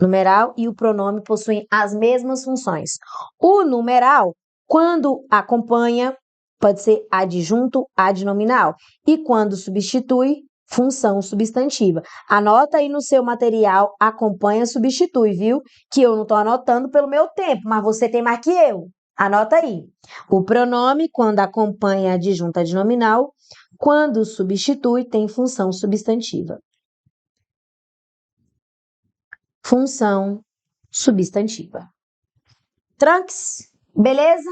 Numeral e o pronome possuem as mesmas funções. O numeral, quando acompanha, pode ser adjunto adnominal. E quando substitui, função substantiva. Anota aí no seu material, acompanha, substitui, viu? Que eu não estou anotando pelo meu tempo, mas você tem mais que eu. Anota aí. O pronome, quando acompanha adjunto adnominal, quando substitui, tem função substantiva. Função substantiva. Tranques? Beleza?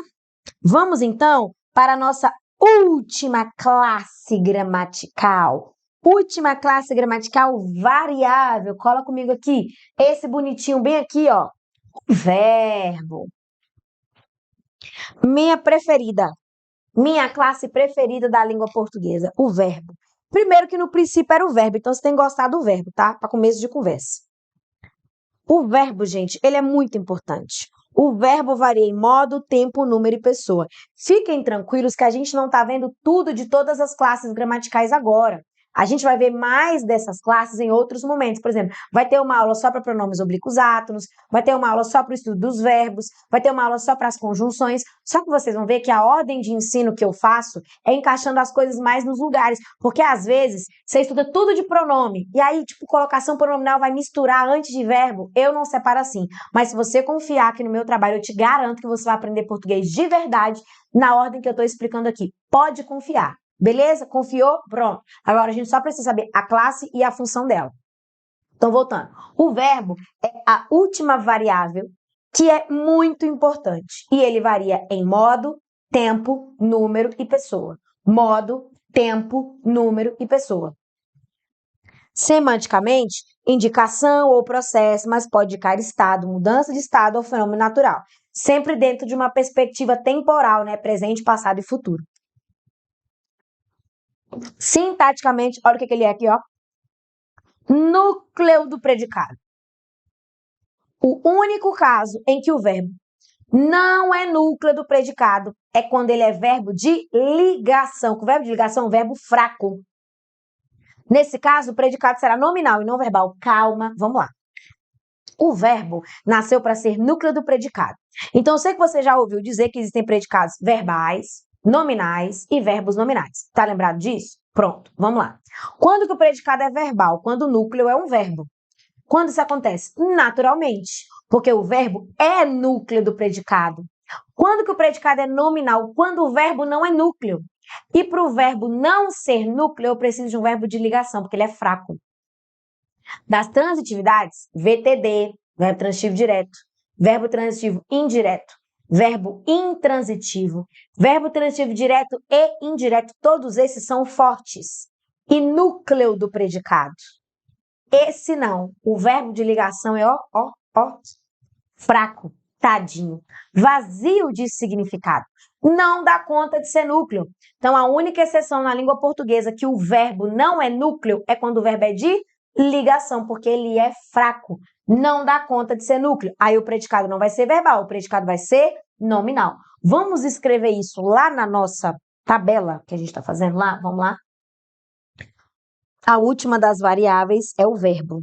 Vamos então para a nossa última classe gramatical. Última classe gramatical variável. Cola comigo aqui. Esse bonitinho bem aqui, ó. Verbo. Minha preferida. Minha classe preferida da língua portuguesa. O verbo. Primeiro que no princípio era o verbo, então você tem que gostar do verbo, tá? Para começo de conversa. O verbo, gente, ele é muito importante. O verbo varia em modo, tempo, número e pessoa. Fiquem tranquilos que a gente não está vendo tudo de todas as classes gramaticais agora. A gente vai ver mais dessas classes em outros momentos. Por exemplo, vai ter uma aula só para pronomes oblíquos átonos, vai ter uma aula só para o estudo dos verbos, vai ter uma aula só para as conjunções. Só que vocês vão ver que a ordem de ensino que eu faço é encaixando as coisas mais nos lugares. Porque às vezes você estuda tudo de pronome e aí, tipo, colocação pronominal vai misturar antes de verbo. Eu não separo assim. Mas se você confiar aqui no meu trabalho, eu te garanto que você vai aprender português de verdade na ordem que eu estou explicando aqui. Pode confiar. Beleza? Confiou? Pronto. Agora a gente só precisa saber a classe e a função dela. Então, voltando. O verbo é a última variável que é muito importante. E ele varia em modo, tempo, número e pessoa. Modo, tempo, número e pessoa. Semanticamente, indicação ou processo, mas pode indicar estado, mudança de estado ou fenômeno natural. Sempre dentro de uma perspectiva temporal, né? Presente, passado e futuro. Sintaticamente, olha o que ele é aqui, ó. Núcleo do predicado. O único caso em que o verbo não é núcleo do predicado é quando ele é verbo de ligação. O verbo de ligação é um verbo fraco. Nesse caso, o predicado será nominal e não verbal. Calma, vamos lá. O verbo nasceu para ser núcleo do predicado. Então, eu sei que você já ouviu dizer que existem predicados verbais, nominais e verbos nominais. Tá lembrado disso? Pronto, vamos lá. Quando que o predicado é verbal? Quando o núcleo é um verbo. Quando isso acontece? Naturalmente, porque o verbo é núcleo do predicado. Quando que o predicado é nominal? Quando o verbo não é núcleo. E para o verbo não ser núcleo, eu preciso de um verbo de ligação, porque ele é fraco. Das transitividades, VTD, verbo transitivo direto, verbo transitivo indireto, verbo intransitivo, verbo transitivo direto e indireto, todos esses são fortes e núcleo do predicado. Esse não, o verbo de ligação é fraco, tadinho, vazio de significado. Não dá conta de ser núcleo. Então, a única exceção na língua portuguesa que o verbo não é núcleo é quando o verbo é de ligação, porque ele é fraco. Não dá conta de ser núcleo. Aí o predicado não vai ser verbal, o predicado vai ser nominal. Vamos escrever isso lá na nossa tabela que a gente está fazendo lá? Vamos lá? A última das variáveis é o verbo.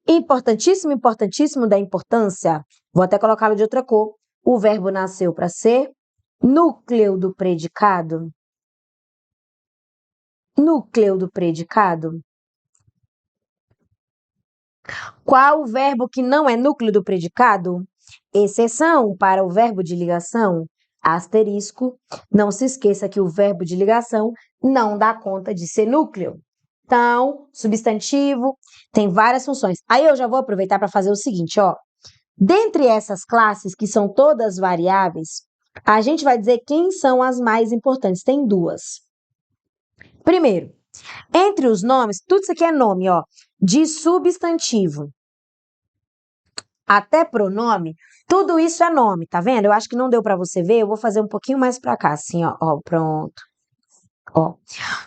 Importantíssimo, importantíssimo da importância. Vou até colocá-lo de outra cor. O verbo nasceu para ser núcleo do predicado. Núcleo do predicado. Qual o verbo que não é núcleo do predicado? Exceção para o verbo de ligação. Asterisco. Não se esqueça que o verbo de ligação não dá conta de ser núcleo. Então, substantivo tem várias funções. Aí eu já vou aproveitar para fazer o seguinte, ó. Dentre essas classes, que são todas variáveis, a gente vai dizer quem são as mais importantes. Tem duas. Primeiro, entre os nomes, tudo isso aqui é nome, ó, de substantivo até pronome, tudo isso é nome, tá vendo? Eu acho que não deu para você ver, eu vou fazer um pouquinho mais para cá, assim, ó, pronto. Ó.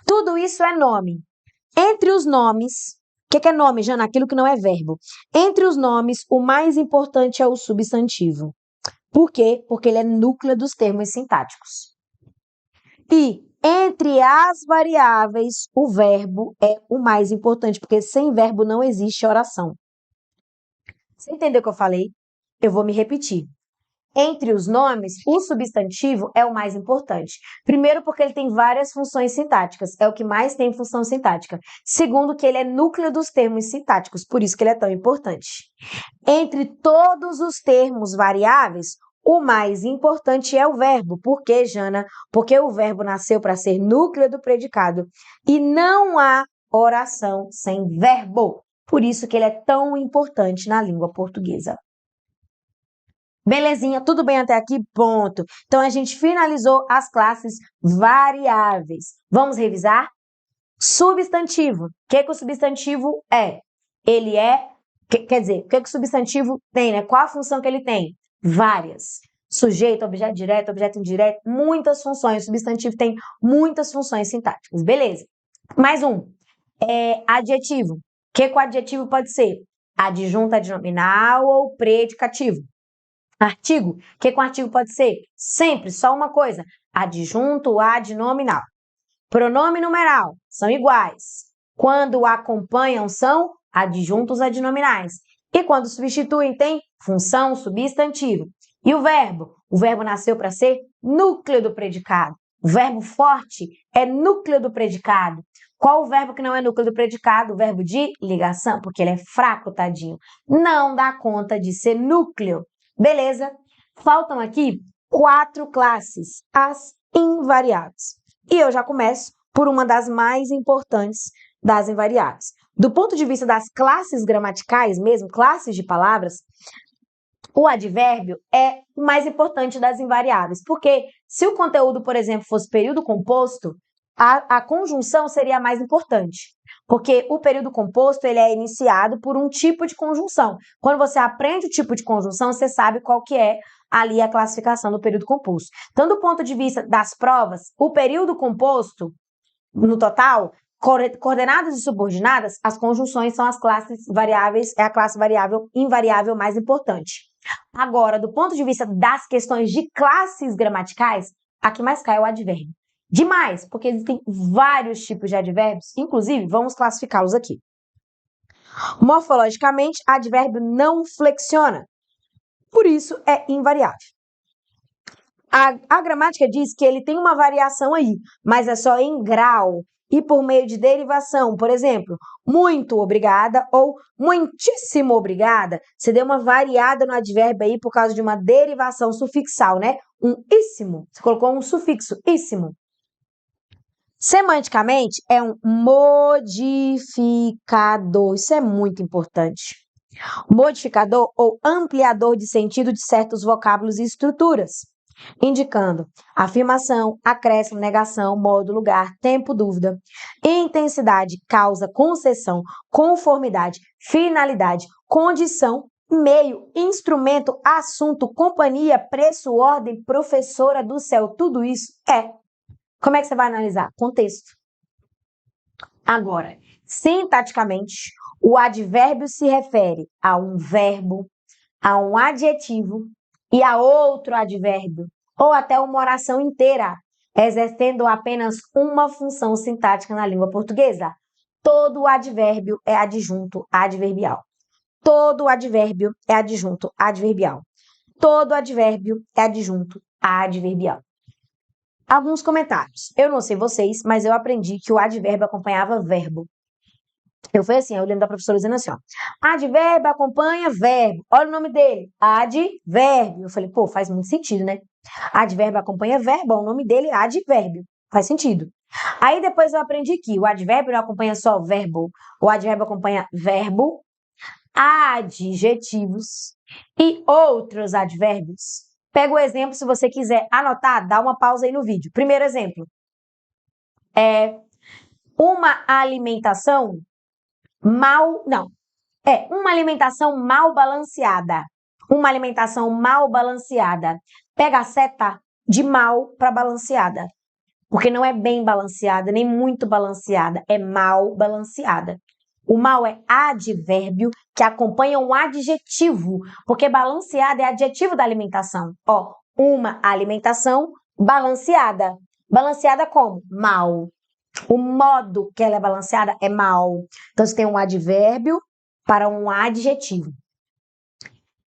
Tudo isso é nome. Entre os nomes, o que é nome, Jana? Aquilo que não é verbo. Entre os nomes, o mais importante é o substantivo. Por quê? Porque ele é núcleo dos termos sintáticos. E entre as variáveis, o verbo é o mais importante, porque sem verbo não existe oração. Você entendeu o que eu falei? Eu vou me repetir. Entre os nomes, o substantivo é o mais importante. Primeiro, porque ele tem várias funções sintáticas, é o que mais tem função sintática. Segundo, que ele é núcleo dos termos sintáticos, por isso que ele é tão importante. Entre todos os termos variáveis, o mais importante é o verbo. Por quê, Jana? Porque o verbo nasceu para ser núcleo do predicado. E não há oração sem verbo. Por isso que ele é tão importante na língua portuguesa. Belezinha, tudo bem até aqui? Ponto. Então, a gente finalizou as classes variáveis. Vamos revisar? Substantivo. O que o substantivo é? Ele é, quer dizer, o que o substantivo tem, né? Qual a função que ele tem? Várias. Sujeito, objeto direto, objeto indireto, muitas funções. O substantivo tem muitas funções sintáticas. Beleza. Mais um. Adjetivo. O que o adjetivo pode ser? Adjunto adnominal ou predicativo. Artigo. O que o artigo pode ser? Sempre só uma coisa. Adjunto adnominal. Pronome numeral. São iguais. Quando acompanham, são adjuntos adnominais. E quando substituem, tem função substantivo. E o verbo? O verbo nasceu para ser núcleo do predicado. O verbo forte é núcleo do predicado. Qual o verbo que não é núcleo do predicado? O verbo de ligação, porque ele é fraco, tadinho. Não dá conta de ser núcleo. Beleza? Faltam aqui 4 classes, as invariáveis. E eu já começo por uma das mais importantes das invariáveis. Do ponto de vista das classes gramaticais mesmo, classes de palavras, o advérbio é o mais importante das invariáveis, porque se o conteúdo, por exemplo, fosse período composto, a conjunção seria a mais importante, porque o período composto ele é iniciado por um tipo de conjunção. Quando você aprende o tipo de conjunção, você sabe qual que é ali a classificação do período composto. Então, do ponto de vista das provas, o período composto, no total, coordenadas e subordinadas, as conjunções são as classes variáveis, é a classe variável invariável mais importante. Agora, do ponto de vista das questões de classes gramaticais, a que mais cai é o advérbio. Demais, porque existem vários tipos de advérbios, inclusive, vamos classificá-los aqui. Morfologicamente, advérbio não flexiona, por isso é invariável. A gramática diz que ele tem uma variação aí, mas é só em grau e por meio de derivação. Por exemplo, muito obrigada ou muitíssimo obrigada. Você deu uma variada no advérbio aí por causa de uma derivação sufixal, né? Um íssimo. Você colocou um sufixo, íssimo. Semanticamente, é um modificador. Isso é muito importante. Modificador ou ampliador de sentido de certos vocábulos e estruturas, indicando afirmação, acréscimo, negação, modo, lugar, tempo, dúvida, intensidade, causa, concessão, conformidade, finalidade, condição, meio, instrumento, assunto, companhia, preço, ordem, professora do céu. Tudo isso é. Como é que você vai analisar? Contexto. Agora, sintaticamente, o advérbio se refere a um verbo, a um adjetivo e a outro advérbio, ou até uma oração inteira, exercendo apenas uma função sintática na língua portuguesa. Todo advérbio é adjunto adverbial. Todo advérbio é adjunto adverbial. Todo advérbio é adjunto adverbial. Alguns comentários. Eu não sei vocês, mas eu aprendi que o advérbio acompanhava verbo. Eu fui assim, eu lembro da professora dizendo assim, ó, advérbio acompanha verbo. Olha o nome dele, advérbio. Eu falei, pô, faz muito sentido, né? Advérbio acompanha verbo, o nome dele é advérbio. Faz sentido. Aí depois eu aprendi que o advérbio não acompanha só verbo, o advérbio acompanha verbo, adjetivos e outros advérbios. Pega o exemplo, se você quiser anotar, dá uma pausa aí no vídeo. Primeiro exemplo. Uma alimentação uma alimentação mal balanceada. Uma alimentação mal balanceada. Pega a seta de mal para balanceada. Porque não é bem balanceada, nem muito balanceada. É mal balanceada. O mal é advérbio que acompanha um adjetivo, porque balanceada é adjetivo da alimentação. Ó, uma alimentação balanceada. Balanceada como? Mal. O modo que ela é balanceada é mal. Então, você tem um advérbio para um adjetivo.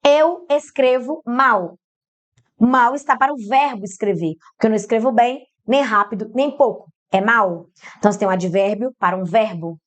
Eu escrevo mal. Mal está para o verbo escrever, porque eu não escrevo bem, nem rápido, nem pouco. É mal. Então, você tem um advérbio para um verbo.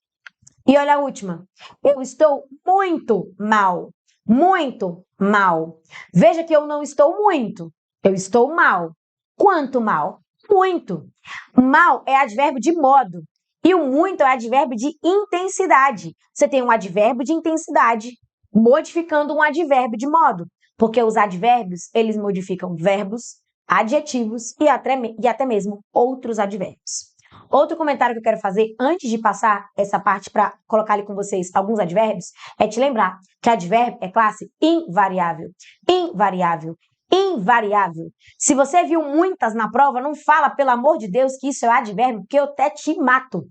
E olha a última. Eu estou muito mal. Muito mal. Veja que eu não estou muito. Eu estou mal. Quanto mal? Muito. Mal é advérbio de modo. E o muito é advérbio de intensidade. Você tem um advérbio de intensidade modificando um advérbio de modo. Porque os advérbios, eles modificam verbos, adjetivos e até mesmo outros advérbios. Outro comentário que eu quero fazer antes de passar essa parte para colocar ali com vocês alguns advérbios é te lembrar que advérbio é classe invariável. Invariável. Invariável. Se você viu muitas na prova, não fala, pelo amor de Deus, que isso é advérbio, porque eu até te mato.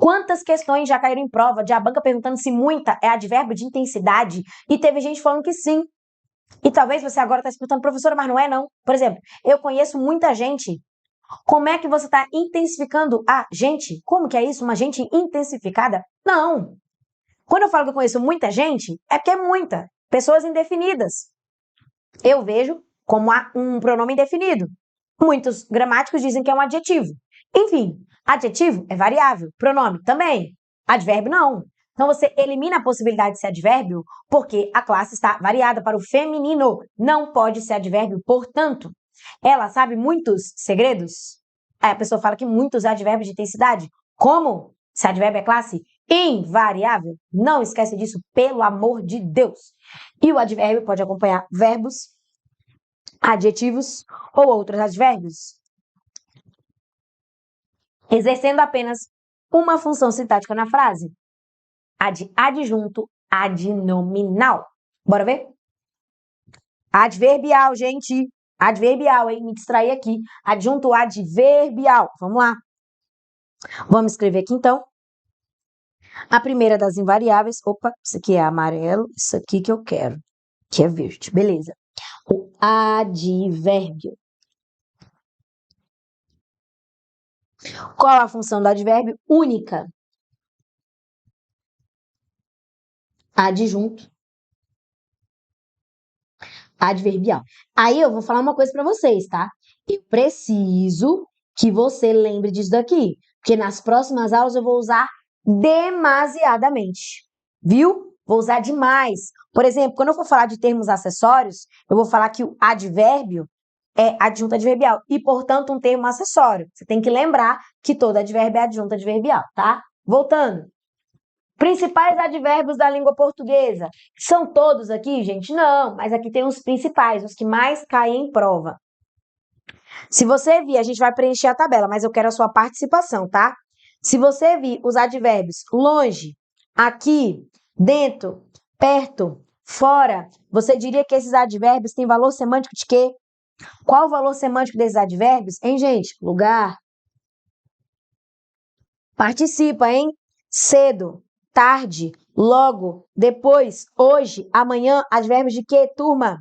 Quantas questões já caíram em prova de a banca perguntando se muita é advérbio de intensidade e teve gente falando que sim. E talvez você agora está escutando, professora, mas não é não. Por exemplo, eu conheço muita gente. Como é que você está intensificando a gente? Como que é isso? Uma gente intensificada? Não. Quando eu falo que eu conheço muita gente, é porque é muita. Pessoas indefinidas. Eu vejo como um pronome indefinido. Muitos gramáticos dizem que é um adjetivo. Enfim, adjetivo é variável. Pronome também. Advérbio não. Então você elimina a possibilidade de ser advérbio porque a classe está variada para o feminino. Não pode ser advérbio, portanto. Ela sabe muitos segredos? Aí a pessoa fala que muitos é advérbio de intensidade. Como? Se advérbio é classe invariável. Não esquece disso, pelo amor de Deus. E o advérbio pode acompanhar verbos, adjetivos ou outros advérbios, exercendo apenas uma função sintática na frase. A de adjunto adnominal. Bora ver? Adverbial, gente. Adverbial, hein? Me distraí aqui. Adjunto adverbial. Vamos lá. Vamos escrever aqui, então. A primeira das invariáveis, opa, isso aqui é amarelo, isso aqui que eu quero, que é verde, beleza. O advérbio. Qual a função do advérbio? Única. Adjunto. Adverbial. Aí eu vou falar uma coisa para vocês, tá? Eu preciso que você lembre disso daqui, porque nas próximas aulas eu vou usar demasiadamente, viu? Vou usar demais. Por exemplo, quando eu for falar de termos acessórios, eu vou falar que o advérbio é adjunto adverbial e, portanto, um termo acessório. Você tem que lembrar que todo advérbio é adjunto adverbial, tá? Voltando. Principais advérbios da língua portuguesa. São todos aqui, gente? Não, mas aqui tem os principais, os que mais caem em prova. Se você vir, a gente vai preencher a tabela, mas eu quero a sua participação, tá? Se você vir os advérbios longe, aqui, dentro, perto, fora, você diria que esses advérbios têm valor semântico de quê? Qual o valor semântico desses advérbios? Hein, gente? Lugar. Participa, hein? Cedo, tarde, logo, depois, hoje, amanhã, advérbios de quê, turma?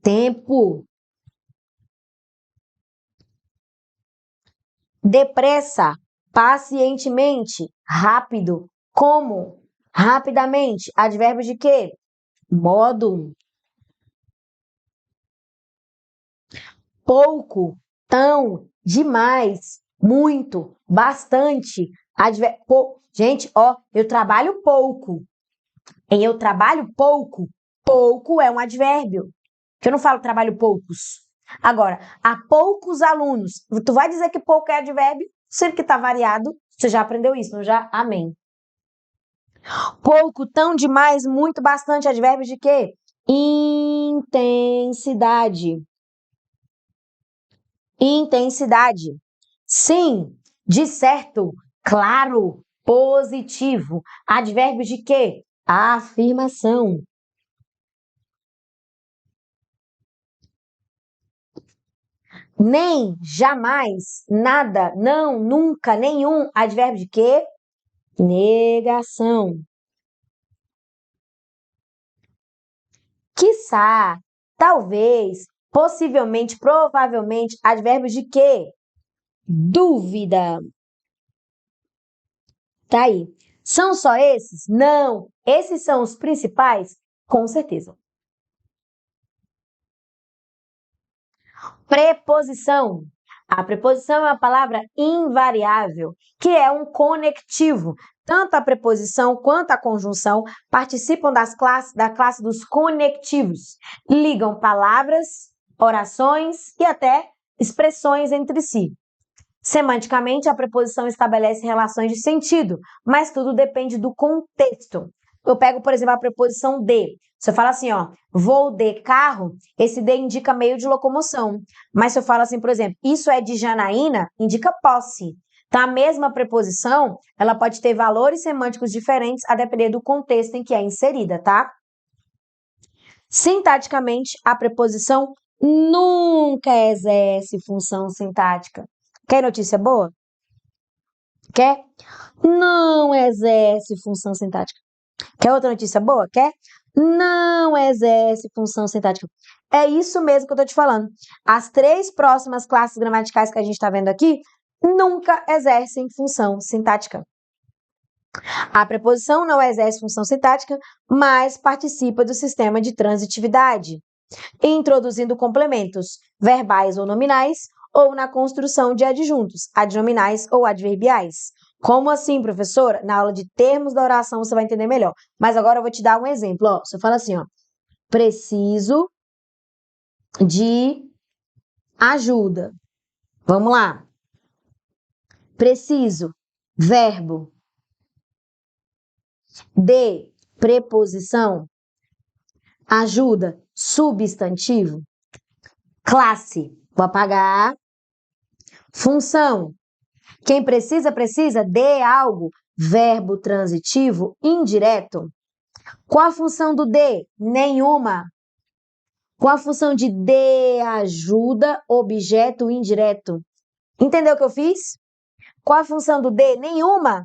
Tempo. Depressa, pacientemente, rápido, como, rapidamente, advérbios de quê? Modo. Pouco, tão, demais, muito, bastante, Gente, ó, eu trabalho pouco. Eu trabalho pouco. Pouco é um advérbio. Que eu não falo trabalho poucos. Agora, há poucos alunos. Tu vai dizer que pouco é advérbio? Sempre que está variado, você já aprendeu isso, não já? Amém. Pouco, tão, demais, muito, bastante, advérbio de quê? Intensidade. Intensidade. Sim, de certo, claro, positivo. Advérbio de quê? Afirmação. Nem, jamais, nada, não, nunca, nenhum. Advérbio de quê? Negação. Quiçá, talvez, possivelmente, provavelmente. Advérbio de quê? Dúvida. Tá aí. São só esses? Não. Esses são os principais? Com certeza. Preposição. A preposição é uma palavra invariável, que é um conectivo. Tanto a preposição quanto a conjunção participam da classe dos conectivos. Ligam palavras, orações e até expressões entre si. Semanticamente, a preposição estabelece relações de sentido, mas tudo depende do contexto. Eu pego, por exemplo, a preposição de. Se eu falo assim, ó, vou de carro, esse de indica meio de locomoção. Mas se eu falo assim, por exemplo, isso é de Janaína, indica posse. Então, a mesma preposição, ela pode ter valores semânticos diferentes a depender do contexto em que é inserida, tá? Sintaticamente, a preposição nunca exerce função sintática. Quer notícia boa? Quer? Não exerce função sintática. Quer outra notícia boa? Quer? Não exerce função sintática. É isso mesmo que eu tô te falando. As 3 próximas classes gramaticais que a gente tá vendo aqui nunca exercem função sintática. A preposição não exerce função sintática, mas participa do sistema de transitividade, introduzindo complementos verbais ou nominais, ou na construção de adjuntos, adnominais ou adverbiais. Como assim, professora? Na aula de termos da oração você vai entender melhor. Mas agora eu vou te dar um exemplo. Ó, você fala assim, ó, preciso de ajuda. Vamos lá. Preciso, verbo. De, preposição. Ajuda, substantivo. Classe, vou apagar. Função. Quem precisa, precisa de algo. Verbo transitivo indireto. Qual a função do de? Nenhuma. Qual a função de ajuda, objeto indireto? Entendeu o que eu fiz? Qual a função do de? Nenhuma.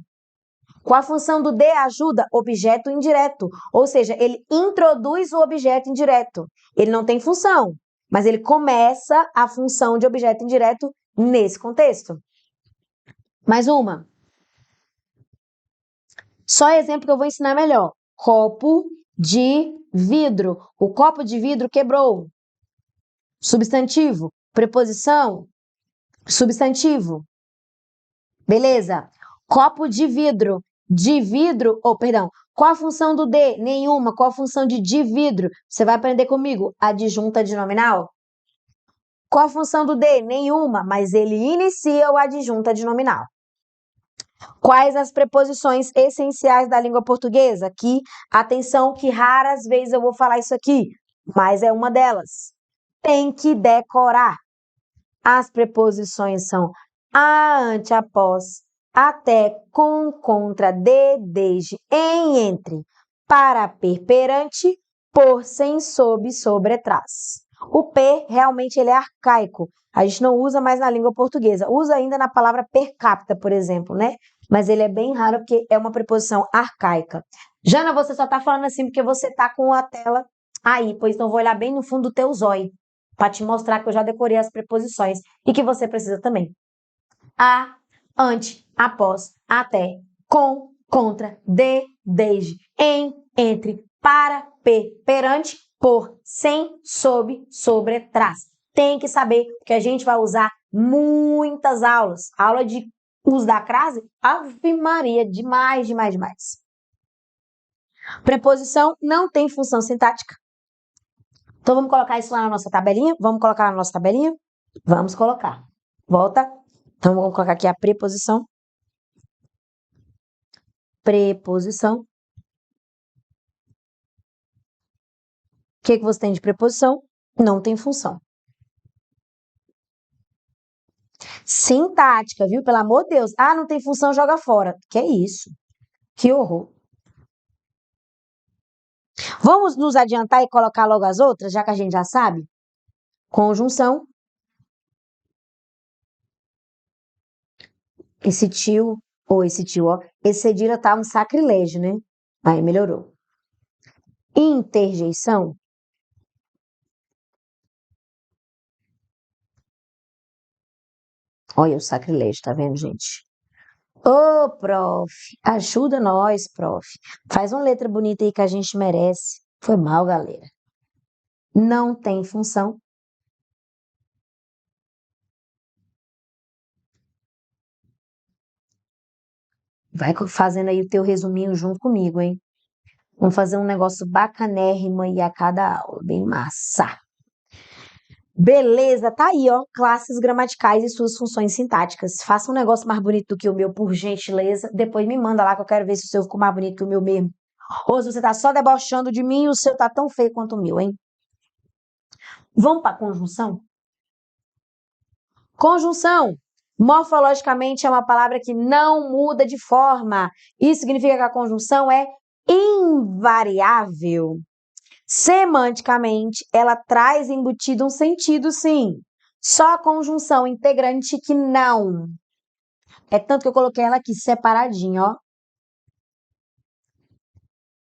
Qual a função do de? Ajuda? Objeto indireto. Ou seja, ele introduz o objeto indireto. Ele não tem função, mas ele começa a função de objeto indireto nesse contexto. Mais uma. Só exemplo que eu vou ensinar melhor. Copo de vidro. O copo de vidro quebrou. Substantivo. Preposição. Substantivo. Beleza? Copo de vidro. De vidro, qual a função do de? Nenhuma. Qual a função de vidro? Você vai aprender comigo. Adjunta de nominal. Qual a função do de? Nenhuma, mas ele inicia o adjunta de nominal. Quais as preposições essenciais da língua portuguesa? Aqui, atenção que raras vezes eu vou falar isso aqui, mas é uma delas. Tem que decorar. As preposições são a, ante, após, até, com, contra, de, desde, em, entre, para, per, perante, por, sem, sob, sobre, trás. O per, realmente, ele é arcaico. A gente não usa mais na língua portuguesa. Usa ainda na palavra per capita, por exemplo, né? Mas ele é bem raro porque é uma preposição arcaica. Jana, você só tá falando assim porque você tá com a tela aí, pois então vou olhar bem no fundo do teu zóio para te mostrar que eu já decorei as preposições e que você precisa também. A, ante, após, até, com, contra, de, desde, em, entre, para, per, perante, por, sem, sob, sobre, trás. Tem que saber que a gente vai usar muitas aulas. Aula de uso da crase, Ave Maria, demais, demais, demais. Preposição não tem função sintática. Então, vamos colocar isso lá na nossa tabelinha? Vamos colocar na nossa tabelinha? Vamos colocar. Volta. Então, vamos colocar aqui a preposição. Preposição. O que você tem de preposição? Não tem função. Sintática, viu? Pelo amor de Deus. Ah, não tem função, joga fora. Que é isso? Que horror. Vamos nos adiantar e colocar logo as outras, já que a gente já sabe? Conjunção. Esse tio, ó. Esse cedilha tá um sacrilégio, né? Aí, melhorou. Interjeição. Olha o sacrilégio, tá vendo, gente? Ô, prof, ajuda nós, prof. Faz uma letra bonita aí que a gente merece. Foi mal, galera. Não tem função. Vai fazendo aí o teu resuminho junto comigo, hein? Vamos fazer um negócio bacanérrimo aí a cada aula, bem massa. Beleza, tá aí, ó, classes gramaticais e suas funções sintáticas. Faça um negócio mais bonito do que o meu, por gentileza. Depois me manda lá que eu quero ver se o seu ficou mais bonito que o meu mesmo. Ou se você tá só debochando de mim e o seu tá tão feio quanto o meu, hein? Vamos para conjunção? Conjunção, morfologicamente, é uma palavra que não muda de forma. Isso significa que a conjunção é invariável. Semanticamente, ela traz embutido um sentido, sim. Só a conjunção integrante que não. É tanto que eu coloquei ela aqui separadinha, ó.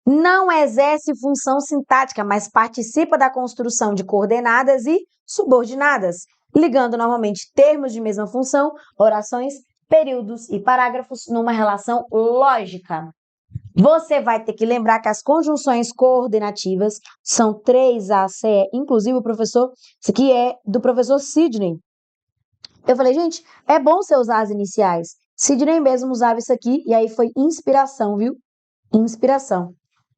Não exerce função sintática, mas participa da construção de coordenadas e subordinadas, ligando normalmente termos de mesma função, orações, períodos e parágrafos numa relação lógica. Você vai ter que lembrar que as conjunções coordenativas são 3ACE, inclusive o professor, isso aqui é do professor Sidney. Eu falei, gente, é bom você usar as iniciais. Sidney mesmo usava isso aqui e aí foi inspiração, viu? Inspiração.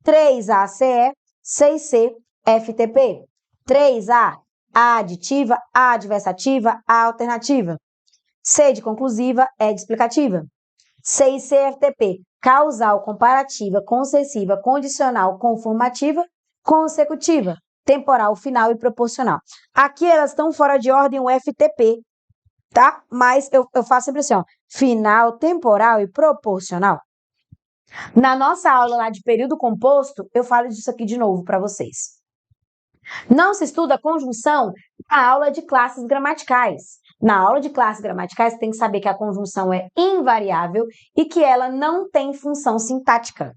3ACE, 6C, FTP. 3A, A aditiva, A adversativa, A alternativa. C de conclusiva, E de explicativa. 6C, FTP. Causal, comparativa, concessiva, condicional, conformativa, consecutiva, temporal, final e proporcional. Aqui elas estão fora de ordem o FTP, tá? Mas eu faço sempre assim, ó, final, temporal e proporcional. Na nossa aula lá de período composto, eu falo disso aqui de novo para vocês. Não se estuda conjunção na aula de classes gramaticais. Na aula de classes gramaticais, você tem que saber que a conjunção é invariável e que ela não tem função sintática.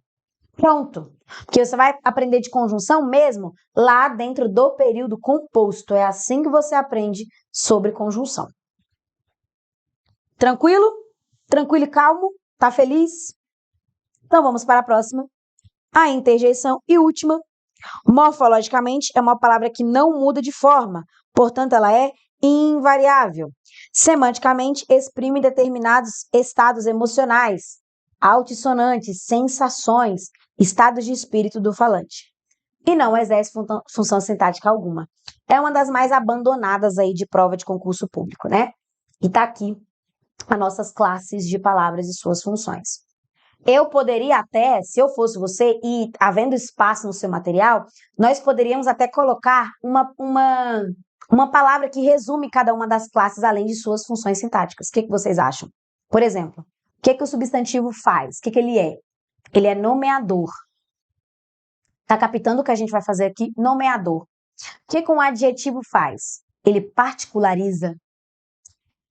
Pronto. Porque você vai aprender de conjunção mesmo lá dentro do período composto. É assim que você aprende sobre conjunção. Tranquilo? Tranquilo e calmo? Tá feliz? Então vamos para a próxima. A interjeição e última. Morfologicamente, é uma palavra que não muda de forma, portanto, ela é invariável. Semanticamente, exprime determinados estados emocionais, altissonantes, sensações, estados de espírito do falante. E não exerce função sintática alguma. É uma das mais abandonadas aí de prova de concurso público, né? E tá aqui as nossas classes de palavras e suas funções. Eu poderia até, se eu fosse você, e havendo espaço no seu material, nós poderíamos até colocar uma palavra que resume cada uma das classes, além de suas funções sintáticas. O que vocês acham? Por exemplo, o que o substantivo faz? O que ele é? Ele é nomeador. Tá captando o que a gente vai fazer aqui? Nomeador. O que um adjetivo faz? Ele particulariza.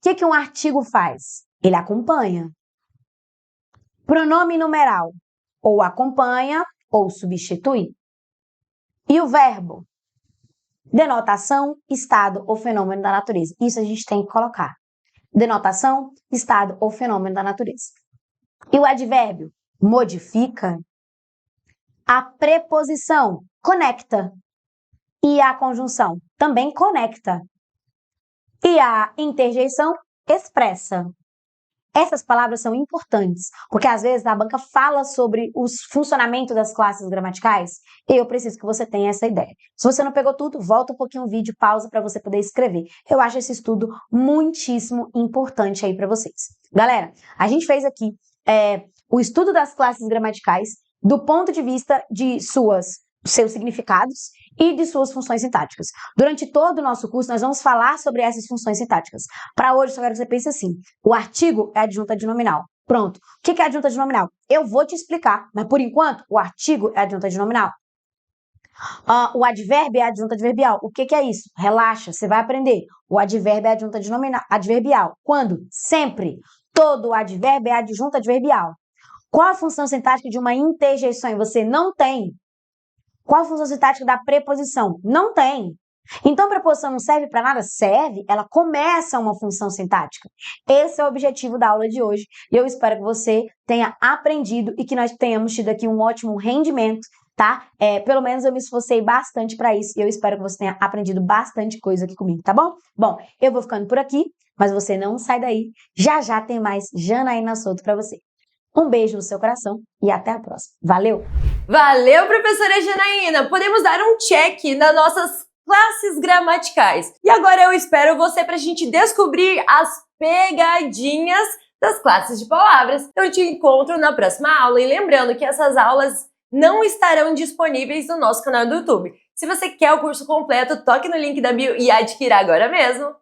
O que um artigo faz? Ele acompanha. Pronome numeral, ou acompanha, ou substitui. E o verbo? Denotação, estado ou fenômeno da natureza. Isso a gente tem que colocar. Denotação, estado ou fenômeno da natureza. E o advérbio? Modifica. A preposição? Conecta. E a conjunção? Também conecta. E a interjeição? Expressa. Essas palavras são importantes, porque às vezes a banca fala sobre o funcionamento das classes gramaticais e eu preciso que você tenha essa ideia. Se você não pegou tudo, volta um pouquinho o vídeo, pausa para você poder escrever. Eu acho esse estudo muitíssimo importante aí para vocês. Galera, a gente fez aqui o estudo das classes gramaticais do ponto de vista de seus significados e de suas funções sintáticas. Durante todo o nosso curso, nós vamos falar sobre essas funções sintáticas. Para hoje, só quero que você pense assim, o artigo é adjunta adnominal. Pronto. O que é adjunta adnominal? Eu vou te explicar, mas por enquanto, o artigo é adjunta adnominal. O advérbio é adjunta adverbial. O que é isso? Relaxa, você vai aprender. O advérbio é adjunta adverbial. Quando? Sempre. Todo advérbio é adjunta adverbial. Qual a função sintática de uma interjeição? Você não tem. Qual a função sintática da preposição? Não tem. Então, a preposição não serve para nada? Serve. Ela começa uma função sintática. Esse é o objetivo da aula de hoje. E eu espero que você tenha aprendido e que nós tenhamos tido aqui um ótimo rendimento, tá? Pelo menos eu me esforcei bastante para isso e eu espero que você tenha aprendido bastante coisa aqui comigo, tá bom? Bom, eu vou ficando por aqui, mas você não sai daí. Já já tem mais Janaína Souto para você. Um beijo no seu coração e até a próxima. Valeu! Valeu, professora Janaína! Podemos dar um check nas nossas classes gramaticais. E agora eu espero você para a gente descobrir as pegadinhas das classes de palavras. Eu te encontro na próxima aula e lembrando que essas aulas não estarão disponíveis no nosso canal do YouTube. Se você quer o curso completo, toque no link da bio e adquira agora mesmo!